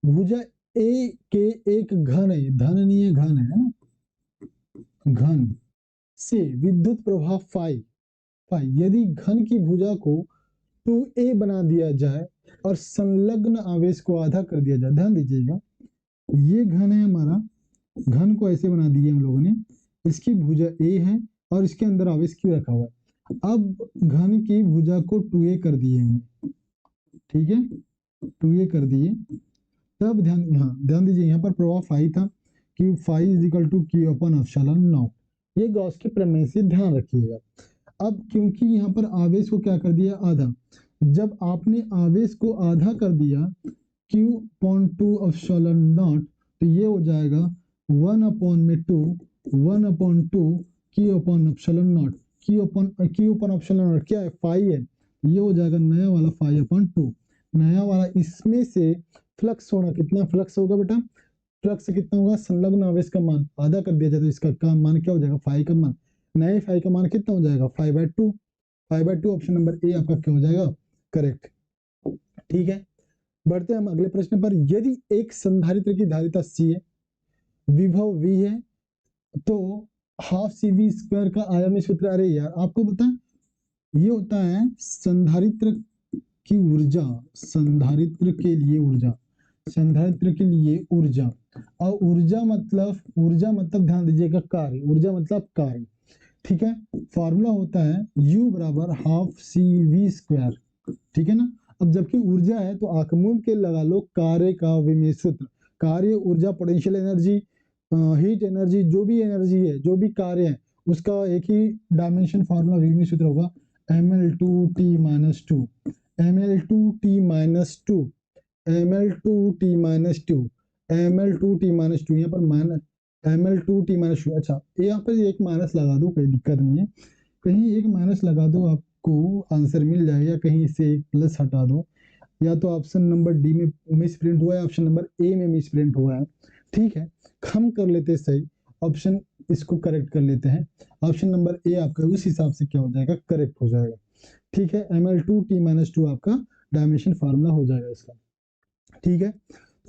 भुजा ए के एक घन है, धन नहीं है घन है ना, घन से विद्युत प्रवाह फाई यदि घन की भुजा को 2a बना दिया जाए और संलग्न आवेश को आधा कर दिया जाए, ध्यान दीजिएगा, ये घन है हमारा, घन को ऐसे बना दिया हम लोगों ने, इसकी भुजा a है और इसके अंदर आवेश क्यों रखा हुआ है, अब घन की भुजा को 2a कर दिए हमने, ठीक है, 2a कर दिए। तब ध्यान दीजिए, यहाँ पर प्रभाव फाई था कि phi is equal to Q upon epsilon naught, ये गॉस के प्रमेय से ध्यान रखिएगा। अब क्योंकि यहाँ पर आवेश को क्या कर दिया, आधा, जब आपने आवेश को आधा कर दिया Q अपॉन 2 एप्सिलॉन नॉट, तो ये हो जाएगा 1 अपॉन में 2, 1 upon 2 Q upon epsilon not, Q upon epsilon not क्या है, फाई है, ये हो जाएगा नया वाला फाई अपॉन 2, नया वाला। इसमें से फ्लक्स होना, कितना फ्लक्स होगा बेटा, फ्लक्स कितना होगा, संलग्न आवेश का मान आधा कर दिया जाए तो इसका का मान क्या हो जाएगा, फाई का मान, नए फाई का मान कितना हो जाएगा, 5/2, 5/2 ऑप्शन नंबर ए आपका क्या हो जाएगा, करेक्ट। ठीक है, बढ़ते हैं हम अगले प्रश्न पर। यदि एक संधारित्र की धारिता C है, विभव V है, तो हाफ CV² का आयामी सूत्र, अरे यार आपको पता है ये होता है संधारित्र की ऊर्जा, संधारित्र के लिए ऊर्जा, संधारित्र के लिए ऊर्जा, और ऊर्जा मतलब ध्यान दीजिएगा कार्य, ऊर्जा मतलब कार्य, ठीक है। फॉर्मूला होता है U बराबर हाफ CV², ठीक है ना। अब जबकि ऊर्जा है तो आंख मूंद के लगा लो कार्य का विमेय सूत्र, कार्य ऊर्जा पोटेंशियल एनर्जी, हीट एनर्जी, जो भी एनर्जी है, जो भी कार्य है, उसका एक ही डायमेंशन फॉर्मूला विमेय सूत्र होगा ml2t-2, ml2t-2, ml2t-2, ml2t-2, यहाँ पर ml2t-2, अच्छा यहाँ पर एक माइनस लगा दो, कोई दिक्कत नहीं है, कहीं एक माइनस लगा दो, आपको आंसर मिल जाएगा, कहीं से एक प्लस हटा दो, या तो ऑप्शन नंबर डी में मिस प्रिंट हुआ है, ऑप्शन नंबर ए में मिस प्रिंट हुआ है, ठीक है, हम कर लेते हैं सही, ऑप्शन इसको करेक्ट कर लेते हैं, ऑप्शन नंबर ए आपका उस हिसाब से क्या हो जाएगा, करेक्ट हो जाएगा, ठीक है। ml2t-2 आपका डायमेंशन फार्मूला हो जाएगा इसका, ठीक है।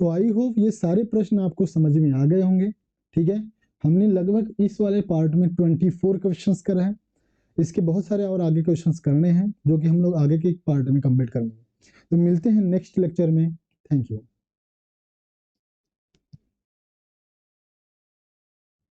तो आई होप ये सारे प्रश्न आपको समझ में आ गए होंगे, ठीक है। हमने लगभग इस वाले पार्ट में 24 क्वेश्चंस करा है, इसके बहुत सारे और आगे क्वेश्चंस करने हैं जो कि हम लोग आगे के पार्ट में कंप्लीट करेंगे। तो मिलते हैं नेक्स्ट लेक्चर में, थैंक यू।